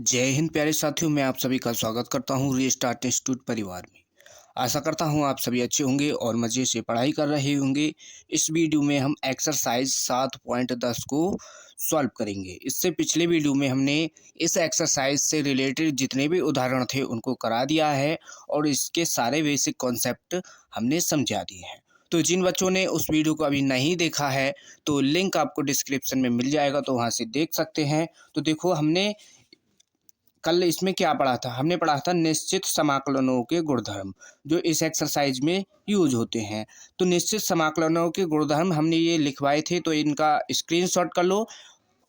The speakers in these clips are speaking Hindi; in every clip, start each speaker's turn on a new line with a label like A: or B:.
A: जय हिंद प्यारे साथियों, मैं आप सभी का स्वागत करता हूं रीस्टार्ट इंस्टीट्यूट परिवार में। आशा करता हूं आप सभी अच्छे होंगे और मज़े से पढ़ाई कर रहे होंगे। इस वीडियो में हम एक्सरसाइज 7.10 को सॉल्व करेंगे। इससे पिछले वीडियो में हमने इस एक्सरसाइज से रिलेटेड जितने भी उदाहरण थे उनको करा दिया है और इसके सारे बेसिक कॉन्सेप्ट हमने समझा दिए हैं। तो जिन बच्चों ने उस वीडियो को अभी नहीं देखा है तो लिंक आपको डिस्क्रिप्शन में मिल जाएगा, तो वहाँ से देख सकते हैं। तो देखो, हमने कल इसमें क्या पढ़ा था? हमने पढ़ा था निश्चित समाकलनों के गुणधर्म, जो इस एक्सरसाइज में यूज होते हैं। तो निश्चित समाकलनों के गुणधर्म हमने ये लिखवाए थे, तो इनका स्क्रीनशॉट कर लो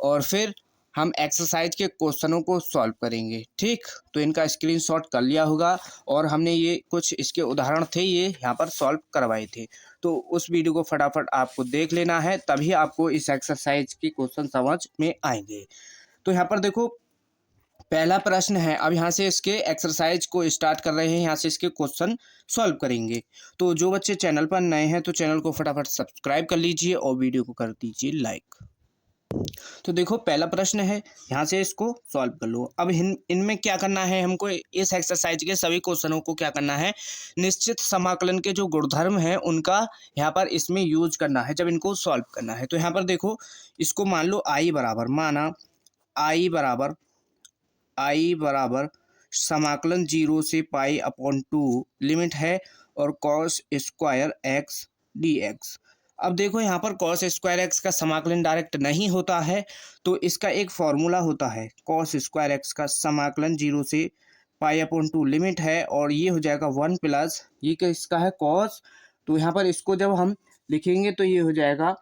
A: और फिर हम एक्सरसाइज के क्वेश्चनों को सॉल्व करेंगे। ठीक, तो इनका स्क्रीनशॉट कर लिया होगा और हमने ये कुछ इसके उदाहरण थे, ये यहाँ पर सॉल्व करवाए थे। तो उस वीडियो को फटाफट आपको देख लेना है, तभी आपको इस एक्सरसाइज के क्वेश्चन समझ में आएंगे। तो यहाँ पर देखो, पहला प्रश्न है। अब यहाँ से इसके एक्सरसाइज को स्टार्ट कर रहे हैं, यहाँ से इसके क्वेश्चन सॉल्व करेंगे। तो जो बच्चे चैनल पर नए हैं तो चैनल को फटाफट सब्सक्राइब कर लीजिए और वीडियो को कर दीजिए लाइक। तो देखो, पहला प्रश्न है, यहाँ से इसको सॉल्व कर लो। अब इनमें क्या करना है हमको? इस एक्सरसाइज के सभी क्वेश्चनों को क्या करना है? निश्चित समाकलन के जो गुणधर्म हैं उनका यहाँ पर इसमें यूज करना है जब इनको सॉल्व करना है। तो यहाँ पर देखो, इसको मान लो आई बराबर, माना आई बराबर समाकलन 0 से पाई अपॉन 2 लिमिट है और cos square x D x. अब देखो, यहाँ पर कॉस स्क्वायर एक्स का समाकलन डायरेक्ट नहीं होता है, तो इसका एक फॉर्मूला होता है। कॉस स्क्वायर एक्स का समाकलन 0 से पाई अपॉन 2 लिमिट है और ये हो जाएगा 1 प्लस, ये क्या इसका है? कॉस। तो यहाँ पर इसको जब हम लिखेंगे तो ये हो जाएगा,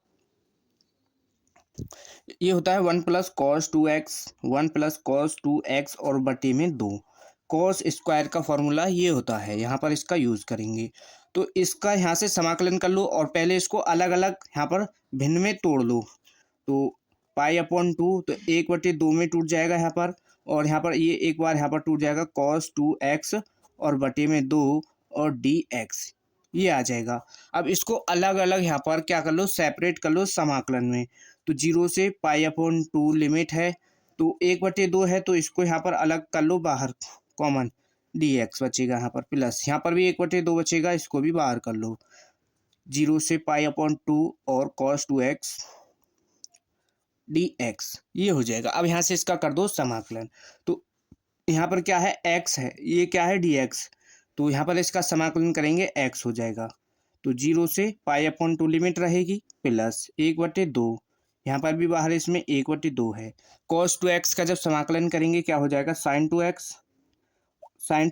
A: ये होता है 1 प्लस कॉस 2x और बटे में 2। कॉस स्क्वायर का फॉर्मूला ये होता है, यहाँ पर इसका यूज करेंगे। तो इसका यहाँ से समाकलन कर लो और पहले इसको अलग अलग यहाँ पर भिन्न में तोड़ लो। तो पाई अपॉन 2 तो 1/2 में टूट जाएगा यहाँ पर, और यहाँ पर ये एक बार यहाँ पर टूट जाएगा cos 2x और बटे में 2 और dx, ये आ जाएगा। अब इसको अलग अलग यहाँ पर क्या कर लो? सेपरेट कर लो समाकलन में। तो 0 से पाई अपॉन 2 लिमिट है, तो 1/2 है, तो इसको यहाँ पर अलग कर लो बाहर, कॉमन dx बचेगा यहाँ पर, प्लस यहाँ पर भी 1/2 बचेगा, इसको भी बाहर कर लो। 0 से पाई अपॉन 2 और cos 2x dx, ये हो जाएगा। अब यहाँ से इसका कर दो समाकलन। तो यहाँ पर क्या है? x है, ये क्या है? dx। तो यहाँ पर इसका समाकलन करेंगे, x हो जाएगा। तो 0 से पाई अपॉन 2 लिमिट रहेगी, प्लस 1/2, यहाँ पर भी बाहर इसमें 1/2 है। cos 2x का जब समाकलन करेंगे क्या हो जाएगा? sin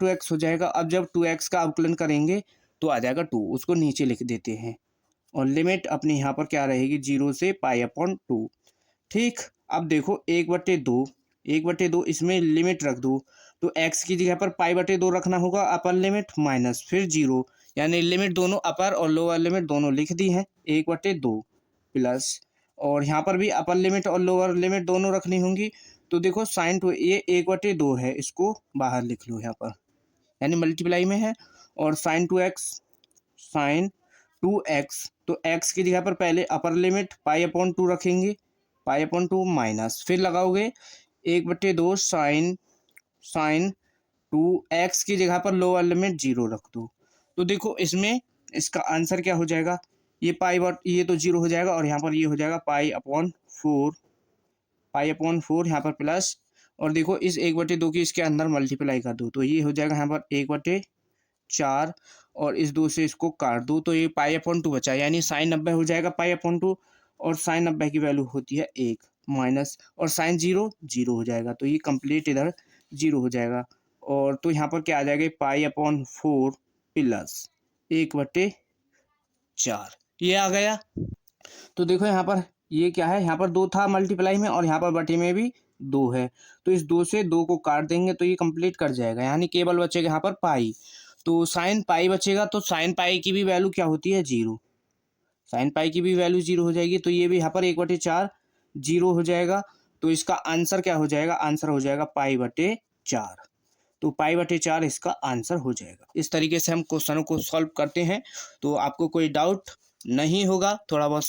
A: 2x हो जाएगा। अब जब 2x का अवकलन करेंगे तो आ जाएगा 2, उसको नीचे लिख देते हैं और लिमिट अपनी यहाँ पर क्या रहेगी? 0 से पाई अपॉन 2। ठीक, अब देखो 1/2 इसमें लिमिट रख दो, तो x की जगह पर पाई/2 रखना होगा, अपर लिमिट माइनस फिर 0, यानी लिमिट दोनों अपर और लोअर लिमिट दोनों लिख दी हैं, 1/2 प्लस, और यहाँ पर भी अपर लिमिट और लोअर लिमिट दोनों रखनी होंगी। तो देखो साइन 2, ये 1/2 है, इसको बाहर लिख लो यहाँ पर, यानी मल्टीप्लाई में है, और साइन 2x, तो x की जगह पर पहले अपर लिमिट पाई अपॉन 2 रखेंगे, पाई अपॉन 2 माइनस, फिर लगाओगे 1/2 साइन 2x की जगह पर लोअर लिमिट 0 रख दो। तो देखो, इसमें इसका आंसर क्या हो जाएगा? ये ये तो 0 हो जाएगा और यहाँ पर ये हो जाएगा पाई अपॉन 4 यहाँ पर प्लस, और देखो इस 1/2 की इसके अंदर मल्टीप्लाई कर दो, तो ये हो जाएगा यहाँ पर 1/4, और इस 2 से इसको काट दो, तो ये पाई अपॉन 2 बचा, यानी साइन 90 हो जाएगा पाई अपॉन 2, और साइन 90 की वैल्यू होती है 1 माइनस, और साइन 0 हो जाएगा, तो ये कंप्लीट इधर 0 हो जाएगा। और तो यहाँ पर क्या आ जाएगा? पाई अपॉन 4 प्लस 1/4, ये आ गया। तो देखो यहाँ पर ये क्या है? यहाँ पर 2 था मल्टीप्लाई में और यहाँ पर बटे में भी 2 है, तो इस 2 से 2 को काट देंगे तो ये कंप्लीट कर जाएगा, यानी केवल बचेगा यहाँ पर पाई। तो साइन पाई बचेगा, तो साइन पाई की भी वैल्यू क्या होती है? 0। साइन पाई की भी वैल्यू 0 हो जाएगी, तो ये भी यहाँ पर 1/4 0 हो जाएगा। तो इसका आंसर क्या हो जाएगा? आंसर हो जाएगा पाई/4। तो पाई/4 इसका आंसर हो जाएगा। इस तरीके से हम क्वेश्चनों को सॉल्व करते हैं। तो आपको कोई डाउट नहीं होगा, थोड़ा बहुत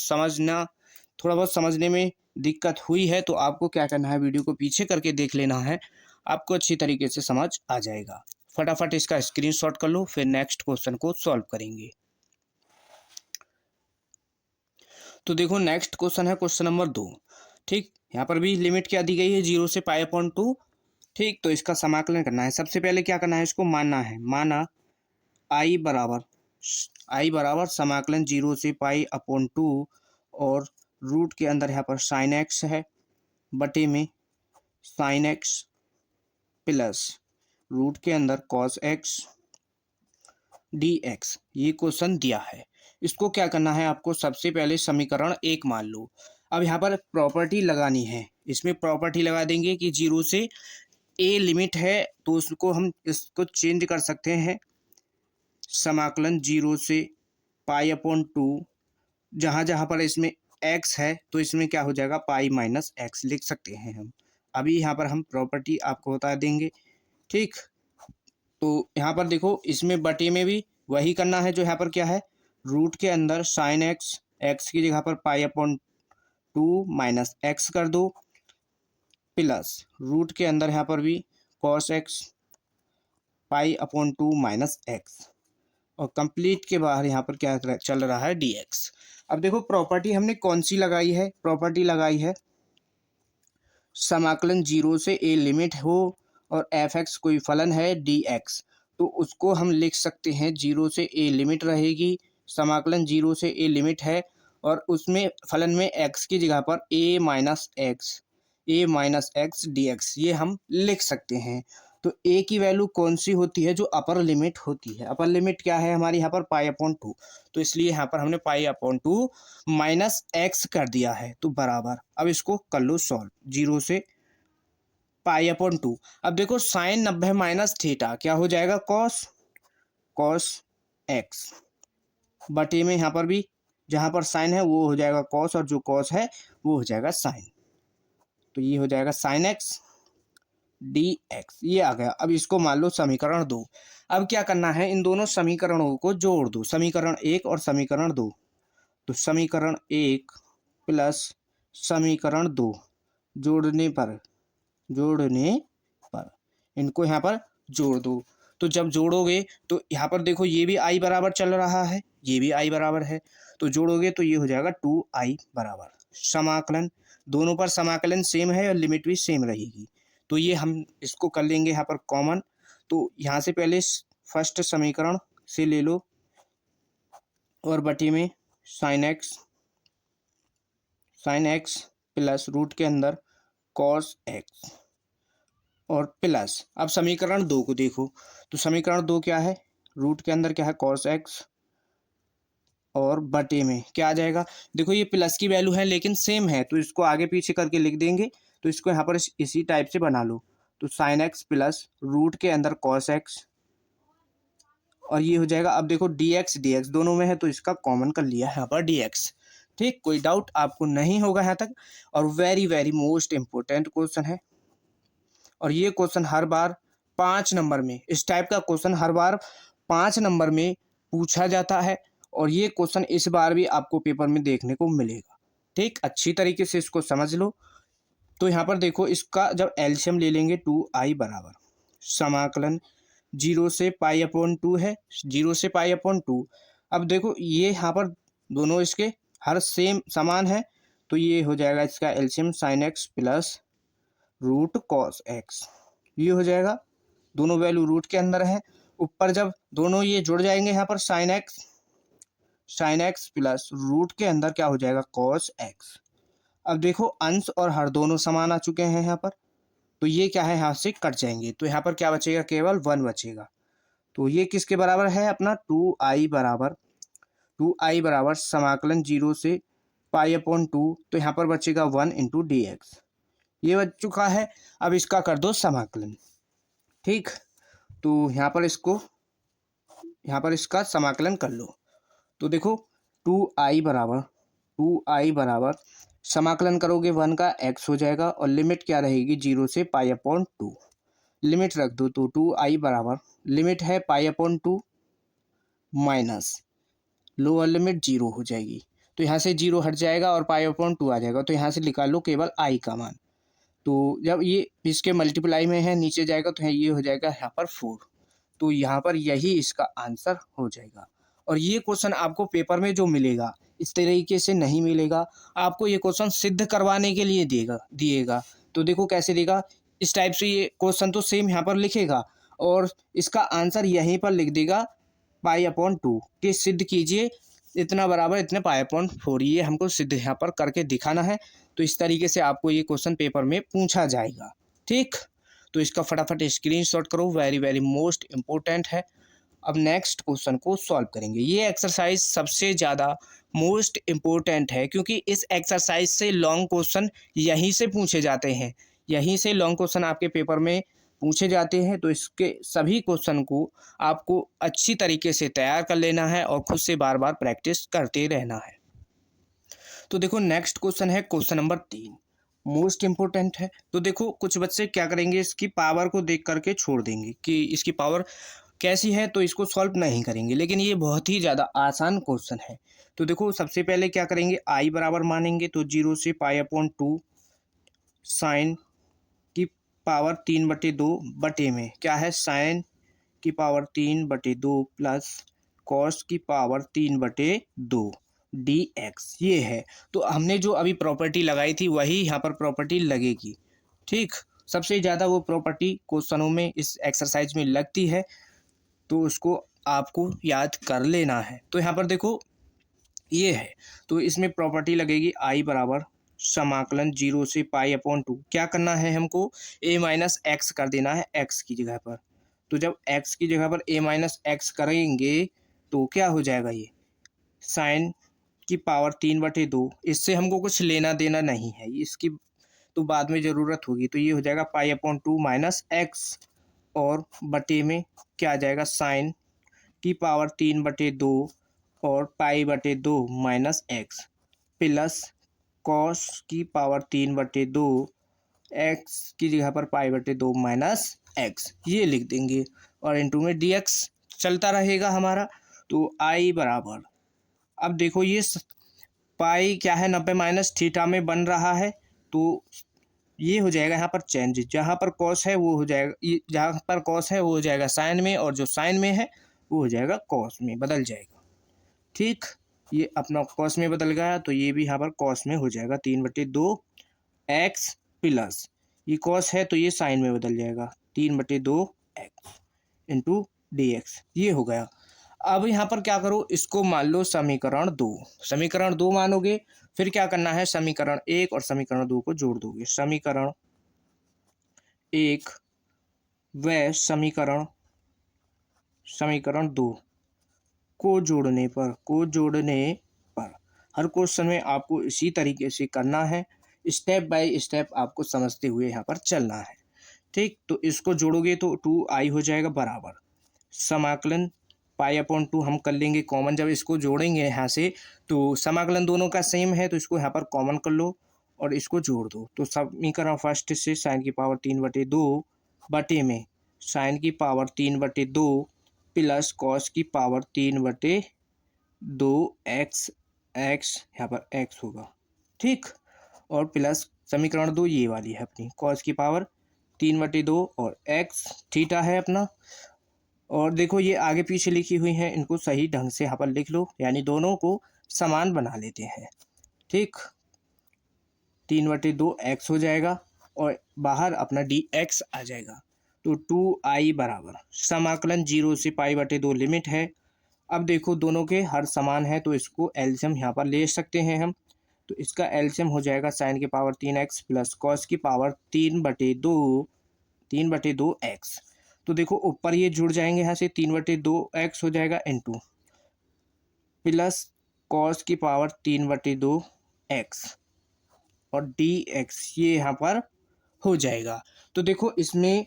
A: समझने में दिक्कत हुई है तो आपको क्या करना है? वीडियो को पीछे करके देख लेना है। आपको अच्छी तरीके से समझ आ जाएगा। फटाफट इसका स्क्रीनशॉट कर लो, फिर नेक्स्ट क्वेश्चन को सॉल्व करेंगे। तो देखो नेक्स्ट क्वेश्चन है क्वेश्चन नंबर 2। ठीक, यहाँ पर भी लिमिट क्या दी गई है, 0 से पाई अपॉन 2। ठीक, तो इसका समाकलन करना है। सबसे पहले क्या करना है, इसको मानना है। माना आई बराबर समाकलन 0 से पाई अपॉन 2 और रूट के अंदर यहाँ पर साइन एक्स है बटे में साइन एक्स प्लस रूट के अंदर कॉस एक्स डी एक्स। ये क्वेश्चन दिया है। इसको क्या करना है आपको, सबसे पहले समीकरण 1 मान लो। अब यहाँ पर प्रॉपर्टी लगानी है। इसमें प्रॉपर्टी लगा देंगे कि 0 से ए लिमिट है, तो उसको हम इसको चेंज कर सकते हैं। समाकलन 0 से पाई अपॉन 2, जहाँ जहाँ पर इसमें एक्स है तो इसमें क्या हो जाएगा, पाई माइनस एक्स लिख सकते हैं हम। अभी यहाँ पर हम प्रॉपर्टी आपको बता देंगे। ठीक, तो यहाँ पर देखो इसमें बटे में भी वही करना है जो यहाँ पर क्या है, रूट के अंदर साइन एक्स, एक्स की जगह पर पाई अपॉन 2 माइनस एक्स कर दो, प्लस रूट के अंदर यहाँ पर भी cos x pi upon 2 minus x, और कंप्लीट के बाहर यहाँ पर क्या चल रहा है, डी एक्स। अब देखो प्रॉपर्टी हमने कौन सी लगाई है, प्रॉपर्टी लगाई है समाकलन 0 से ए लिमिट हो और एफ एक्स कोई फलन है डी एक्स, तो उसको हम लिख सकते हैं 0 से ए लिमिट रहेगी, समाकलन 0 से ए लिमिट है और उसमें फलन में एक्स की जगह पर ए माइनस एक्स डी एक्स, ये हम लिख सकते हैं। तो ए की वैल्यू कौन सी होती है, जो अपर लिमिट होती है। अपर लिमिट क्या है हमारी यहाँ पर, पाई अपॉन 2, तो इसलिए यहाँ पर हमने पाई अपॉन 2 माइनस एक्स कर दिया है, तो बराबर। अब इसको कर लो सॉल्व, 0 से पाई अपॉन 2। अब देखो साइन 90 माइनस थीटा क्या हो जाएगा, कॉस एक्स बटे में यहाँ पर भी जहाँ पर साइन है वो हो जाएगा कॉस, और जो कॉस है वो हो जाएगा साइन, तो ये हो जाएगा साइन एक्स डी एक्स, ये आ गया। अब इसको मान लो समीकरण 2। अब क्या करना है, इन दोनों समीकरणों को जोड़ दो, समीकरण 1 और समीकरण 2। तो समीकरण 1 प्लस समीकरण 2 जोड़ने पर इनको यहाँ पर जोड़ दो। तो जब जोड़ोगे तो यहाँ पर देखो ये भी आई बराबर चल रहा है, ये भी आई बराबर है, तो जोड़ोगे तो ये हो जाएगा 2i बराबर समाकलन, दोनों पर समाकलन सेम है और लिमिट भी सेम रहेगी। तो ये हम इसको कर लेंगे यहाँ पर कॉमन। तो यहाँ से पहले फर्स्ट समीकरण से ले लो और बटे में साइन एक्स प्लस रूट के अंदर कॉस एक्स और प्लस। अब समीकरण 2 को देखो, तो समीकरण 2 क्या है, रूट के अंदर क्या है कॉस एक्स और बटे में क्या आ जाएगा, देखो ये प्लस की वैल्यू है लेकिन सेम है, तो इसको आगे पीछे करके लिख देंगे। तो इसको यहाँ पर इसी टाइप से बना लो, तो साइन एक्स प्लस रूट के अंदर कॉस एक्स और ये हो जाएगा। अब देखो डी एक्स दोनों में है तो इसका कॉमन कर लिया है यहाँ पर डी एक्स। ठीक, कोई डाउट आपको नहीं होगा यहाँ तक। और very very most important question है, और ये क्वेश्चन हर बार 5 नंबर में, इस टाइप का क्वेश्चन हर बार 5 नंबर में पूछा जाता है, और ये क्वेश्चन इस बार भी आपको पेपर में देखने को मिलेगा। ठीक, अच्छी तरीके से इसको समझ लो। तो यहाँ पर देखो इसका जब एलसीएम ले लेंगे 2i बराबर समाकलन 0 से पाई अपॉन 2 है, 0 से पाई अपॉन 2। अब देखो ये यहाँ पर दोनों इसके हर सेम समान है, तो ये हो जाएगा इसका LCM sine X plus root cos X, ये हो जाएगा। दोनों वैल्यू रूट के अंदर है, ऊपर जब दोनों ये जुड़ जाएंगे यहाँ पर साइन एक्स प्लस रूट के अंदर क्या हो जाएगा कॉस एक्स। अब देखो अंश और हर दोनों समान आ चुके हैं यहाँ पर, तो ये क्या है यहाँ से कट जाएंगे, तो यहाँ पर क्या बचेगा, केवल 1 बचेगा। तो ये किसके बराबर है अपना 2i बराबर समाकलन 0 से पाई अपॉन 2, तो यहाँ पर बचेगा 1 इंटू डी एक्स, ये बच चुका है। अब इसका कर दो समाकलन। ठीक, तो यहाँ पर इसका समाकलन कर लो। तो देखो 2i बराबर समाकलन करोगे 1 का x हो जाएगा और लिमिट क्या रहेगी 0 से पाई अपॉन 2, लिमिट रख दो। तो 2i बराबर लिमिट है pi upon 2 minus lower limit 0 हो जाएगी, तो यहाँ से 0 हट जाएगा और पाई अपॉन 2 आ जाएगा, तो यहाँ से निकाल लो केवल i का मान। तो जब ये इसके मल्टीप्लाई में है नीचे जाएगा तो ये हो जाएगा यहाँ पर 4। तो यहाँ पर यही इसका आंसर हो जाएगा। और ये क्वेश्चन आपको पेपर में जो मिलेगा इस तरीके से नहीं मिलेगा, आपको ये क्वेश्चन सिद्ध करवाने के लिए दिएगा। तो देखो कैसे देगा, इस टाइप से ये क्वेश्चन तो सेम यहाँ पर लिखेगा और इसका आंसर यहीं पर लिख देगा π/2 कि सिद्ध कीजिए इतना बराबर इतने π/4, ये हमको सिद्ध यहाँ पर करके दिखाना है। तो इस तरीके से आपको ये क्वेश्चन पेपर में पूछा जाएगा। ठीक, तो इसका फटाफट स्क्रीनशॉट करो, वेरी वेरी मोस्ट इम्पोर्टेंट है। अब नेक्स्ट क्वेश्चन को सॉल्व करेंगे। ये एक्सरसाइज सबसे ज़्यादा मोस्ट इम्पोर्टेंट है क्योंकि इस एक्सरसाइज से लॉन्ग क्वेश्चन यहीं से पूछे जाते हैं, यहीं से लॉन्ग क्वेश्चन आपके पेपर में पूछे जाते हैं। तो इसके सभी क्वेश्चन को आपको अच्छी तरीके से तैयार कर लेना है और खुद से बार बार प्रैक्टिस करते रहना है। तो देखो नेक्स्ट क्वेश्चन है क्वेश्चन नंबर 3, मोस्ट इम्पोर्टेंट है। तो देखो कुछ बच्चे क्या करेंगे, इसकी पावर को देख करके छोड़ देंगे कि इसकी पावर कैसी है, तो इसको सॉल्व नहीं करेंगे, लेकिन ये बहुत ही ज़्यादा आसान क्वेश्चन है। तो देखो सबसे पहले क्या करेंगे, आई बराबर मानेंगे तो 0 से π/2 साइन की पावर 3/2 बटे में क्या है, साइन की पावर 3/2 प्लस कॉस की पावर 3/2 dx ये है। तो हमने जो अभी प्रॉपर्टी लगाई थी वही यहाँ पर प्रॉपर्टी लगेगी। ठीक, सबसे ज़्यादा वो प्रॉपर्टी क्वेश्चनों में इस एक्सरसाइज में लगती है, तो उसको आपको याद कर लेना है। तो यहाँ पर देखो ये है, तो इसमें प्रॉपर्टी लगेगी आई बराबर समाकलन 0 से π/2। क्या करना है हमको, a-x कर देना है x की जगह पर। तो जब x की जगह पर a-x करेंगे तो क्या हो जाएगा, ये साइन की पावर 3/2, इससे हमको कुछ लेना देना नहीं है, इसकी तो बाद में ज़रूरत होगी। तो ये हो जाएगा π/2 -x और बटे में क्या आ जाएगा, साइन की पावर 3/2 और π/2 -x प्लस कॉस की पावर 3/2 x की जगह पर π/2 -x ये लिख देंगे और इनटू में dx चलता रहेगा हमारा। तो आई बराबर, अब देखो ये पाई क्या है 90 माइनस थीटा में बन रहा है, तो ये हो जाएगा यहाँ पर चेंज, जहाँ पर कॉस है वो हो जाएगा, जहाँ पर कॉस है वो हो जाएगा साइन में, और जो साइन में है वो हो जाएगा कॉस में, बदल जाएगा। ठीक, ये अपना कॉस में बदल गया, तो ये भी यहाँ पर कॉस में हो जाएगा 3/2 x प्लस ये कॉस है तो ये साइन में बदल जाएगा 3/2 x इंटू dx, ये हो गया। अब यहाँ पर क्या करो, इसको मान लो समीकरण 2, समीकरण 2 मानोगे, फिर क्या करना है, समीकरण 1 और समीकरण 2 को जोड़ दोगे। समीकरण 1 व समीकरण 2 को जोड़ने पर हर क्वेश्चन में आपको इसी तरीके से करना है, स्टेप बाय स्टेप आपको समझते हुए यहाँ पर चलना है। ठीक, तो इसको जोड़ोगे तो 2i हो जाएगा बराबर समाकलन π/2 हम कर लेंगे कॉमन, जब इसको जोड़ेंगे यहाँ से तो समाकलन दोनों का सेम है, तो इसको यहाँ पर कॉमन कर लो और इसको जोड़ दो। तो समीकरण फर्स्ट से साइन की पावर 3/2 बटे में साइन की पावर 3/2 प्लस कॉस की पावर 3/2 x यहाँ पर x होगा। ठीक, और प्लस समीकरण 2 ये वाली है अपनी, कॉस की पावर 3/2 और x थीटा है अपना। और देखो ये आगे पीछे लिखी हुई हैं, इनको सही ढंग से यहाँ पर लिख लो, यानी दोनों को समान बना लेते हैं। ठीक, 3/2 x हो जाएगा और बाहर अपना dx आ जाएगा। तो 2i बराबर समाकलन 0 से π/2 लिमिट है। अब देखो दोनों के हर समान है, तो इसको एलसीएम यहाँ पर ले सकते हैं हम। तो इसका एलसीएम हो जाएगा साइन की पावर 3x प्लस कॉस की पावर 3/2 x। तो देखो ऊपर ये जुड़ जाएंगे, यहाँ से 3/2 x हो जाएगा इंटू प्लस कॉस की पावर 3/2 x और dx ये यहाँ पर हो जाएगा। तो देखो इसमें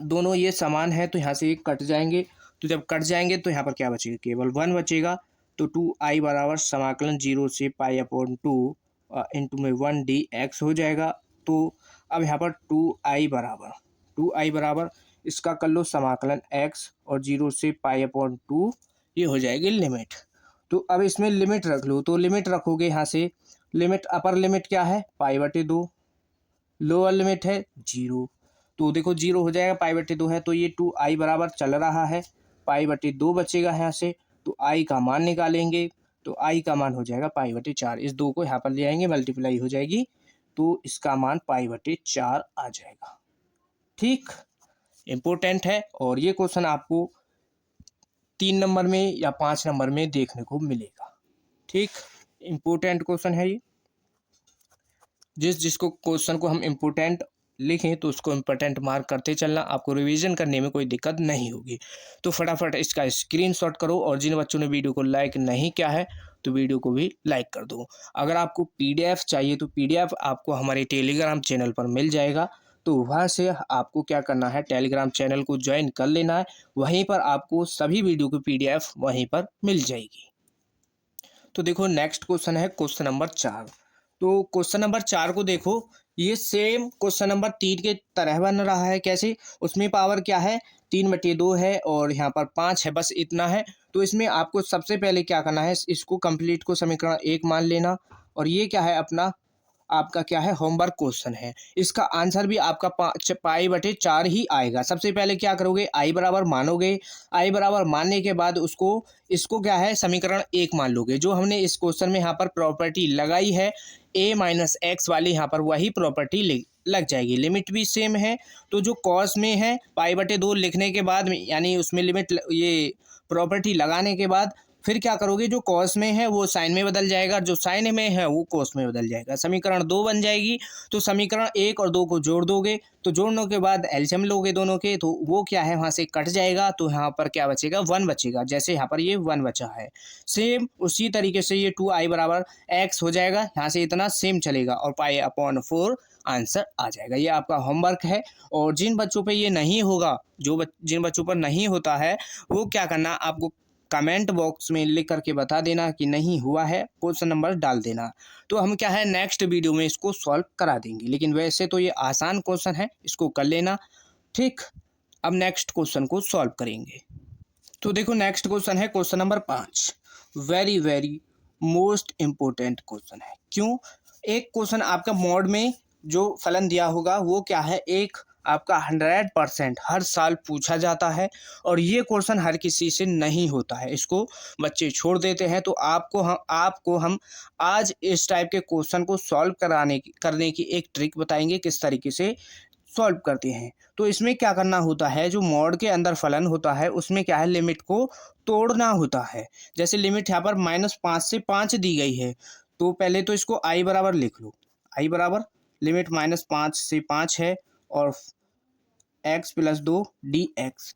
A: दोनों ये समान है, तो यहाँ से एक कट जाएंगे, तो जब कट जाएंगे तो यहाँ पर क्या बचेगा, केवल 1 बचेगा। तो 2i बराबर समाकलन 0 से π/2 इंटू में 1 dx हो जाएगा। तो अब यहाँ पर 2i बराबर इसका कर लो समाकलन x और 0 से π/2 ये हो जाएगी लिमिट। तो अब इसमें लिमिट रख लो, तो लिमिट रखोगे यहाँ से, लिमिट अपर लिमिट क्या है π/2 लोअर लिमिट है 0, तो देखो 0 हो जाएगा, पाई बटे 2 है तो ये 2i बराबर चल रहा है, पाई बटे 2 बचेगा यहाँ से, तो i का मान निकालेंगे, तो i का मान हो जाएगा पाई बटे 4। इस 2 को यहाँ पर ले आएंगे, मल्टीप्लाई हो जाएगी, तो इसका मान पाई बटे 4 आ जाएगा। ठीक, इम्पोर्टेंट है और ये क्वेश्चन आपको 3 नंबर में या 5 नंबर में देखने को मिलेगा। ठीक, इम्पोर्टेंट क्वेश्चन है ये। जिसको क्वेश्चन को हम इम्पोर्टेंट लिखें तो उसको इम्पोर्टेंट मार्क करते चलना, आपको रिवीजन करने में कोई दिक्कत नहीं होगी। तो फटाफट इसका स्क्रीनशॉट करो, और जिन बच्चों ने वीडियो को लाइक नहीं किया है तो वीडियो को भी लाइक कर दो। अगर आपको पीडीएफ चाहिए तो पीडीएफ आपको हमारे टेलीग्राम चैनल पर मिल जाएगा, तो वहाँ से आपको क्या करना है, टेलीग्राम चैनल को ज्वाइन कर लेना है, वहीं पर आपको सभी वीडियो की पीडीएफ वहीं पर मिल जाएगी। तो देखो नेक्स्ट क्वेश्चन है क्वेश्चन नंबर 4। तो क्वेश्चन नंबर 4 को देखो, ये सेम क्वेश्चन नंबर 3 के तरह बन रहा है। कैसे, उसमें पावर क्या है, 3/2 है और यहाँ पर 5 है, बस इतना है। तो इसमें आपको सबसे पहले क्या करना है, इसको कंप्लीट को समीकरण 1 मान लेना, और ये क्या है अपना, आपका क्या है, होमवर्क क्वेश्चन है। इसका आंसर भी आपका पाई बटे 4 ही आएगा। सबसे पहले क्या करोगे, आई बराबर मानोगे, आई बराबर मानने के बाद इसको क्या है, समीकरण 1 मान लोगे। जो हमने इस क्वेश्चन में यहाँ पर प्रॉपर्टी लगाई है, a माइनस एक्स वाली, यहाँ पर वही प्रॉपर्टी लग जाएगी। लिमिट भी सेम है, तो जो कॉस में है पाई बटे 2 लिखने के बाद, यानी उसमें लिमिट ये प्रॉपर्टी लगाने के बाद फिर क्या करोगे, जो कॉस में है वो साइन में बदल जाएगा, जो साइन में है वो कॉस में बदल जाएगा, समीकरण 2 बन जाएगी। तो समीकरण 1 और 2 को जोड़ दोगे, तो जोड़ने के बाद एलसीएम लोगे दोनों के, तो वो क्या है वहाँ से कट जाएगा, तो यहाँ पर क्या बचेगा, 1 बचेगा। जैसे यहाँ पर ये 1 बचा है, सेम उसी तरीके से ये 2i बराबर x हो जाएगा, यहाँ से इतना सेम चलेगा, और पाई अपॉन 4 आंसर आ जाएगा। ये आपका होमवर्क है। और जिन बच्चों पे ये नहीं होगा, जिन बच्चों पर नहीं होता है, वो क्या करना, आपको कमेंट बॉक्स में लिख करके बता देना कि नहीं हुआ है, क्वेश्चन नंबर डाल देना, तो हम क्या है नेक्स्ट वीडियो में इसको सॉल्व करा देंगे। लेकिन वैसे तो ये आसान क्वेश्चन है, इसको कर लेना। ठीक, अब नेक्स्ट क्वेश्चन को सॉल्व करेंगे। तो देखो नेक्स्ट क्वेश्चन है question number 5। Very very most important question है। क्यों, एक क्वेश्चन आपका मोड में जो फलन दिया होगा वो क्या है, एक आपका 100% हर साल पूछा जाता है, और ये क्वेश्चन हर किसी से नहीं होता है, इसको बच्चे छोड़ देते हैं। तो आपको हम आज इस टाइप के क्वेश्चन को सॉल्व करने की एक ट्रिक बताएंगे, किस तरीके से सॉल्व करते हैं। तो इसमें क्या करना होता है, जो मॉड के अंदर फलन होता है उसमें क्या है, लिमिट को तोड़ना होता है। जैसे लिमिट यहाँ पर -5 से 5 दी गई है, तो पहले तो इसको आई बराबर लिख लो, आई बराबर लिमिट -5 से 5 है, और x + 2 dx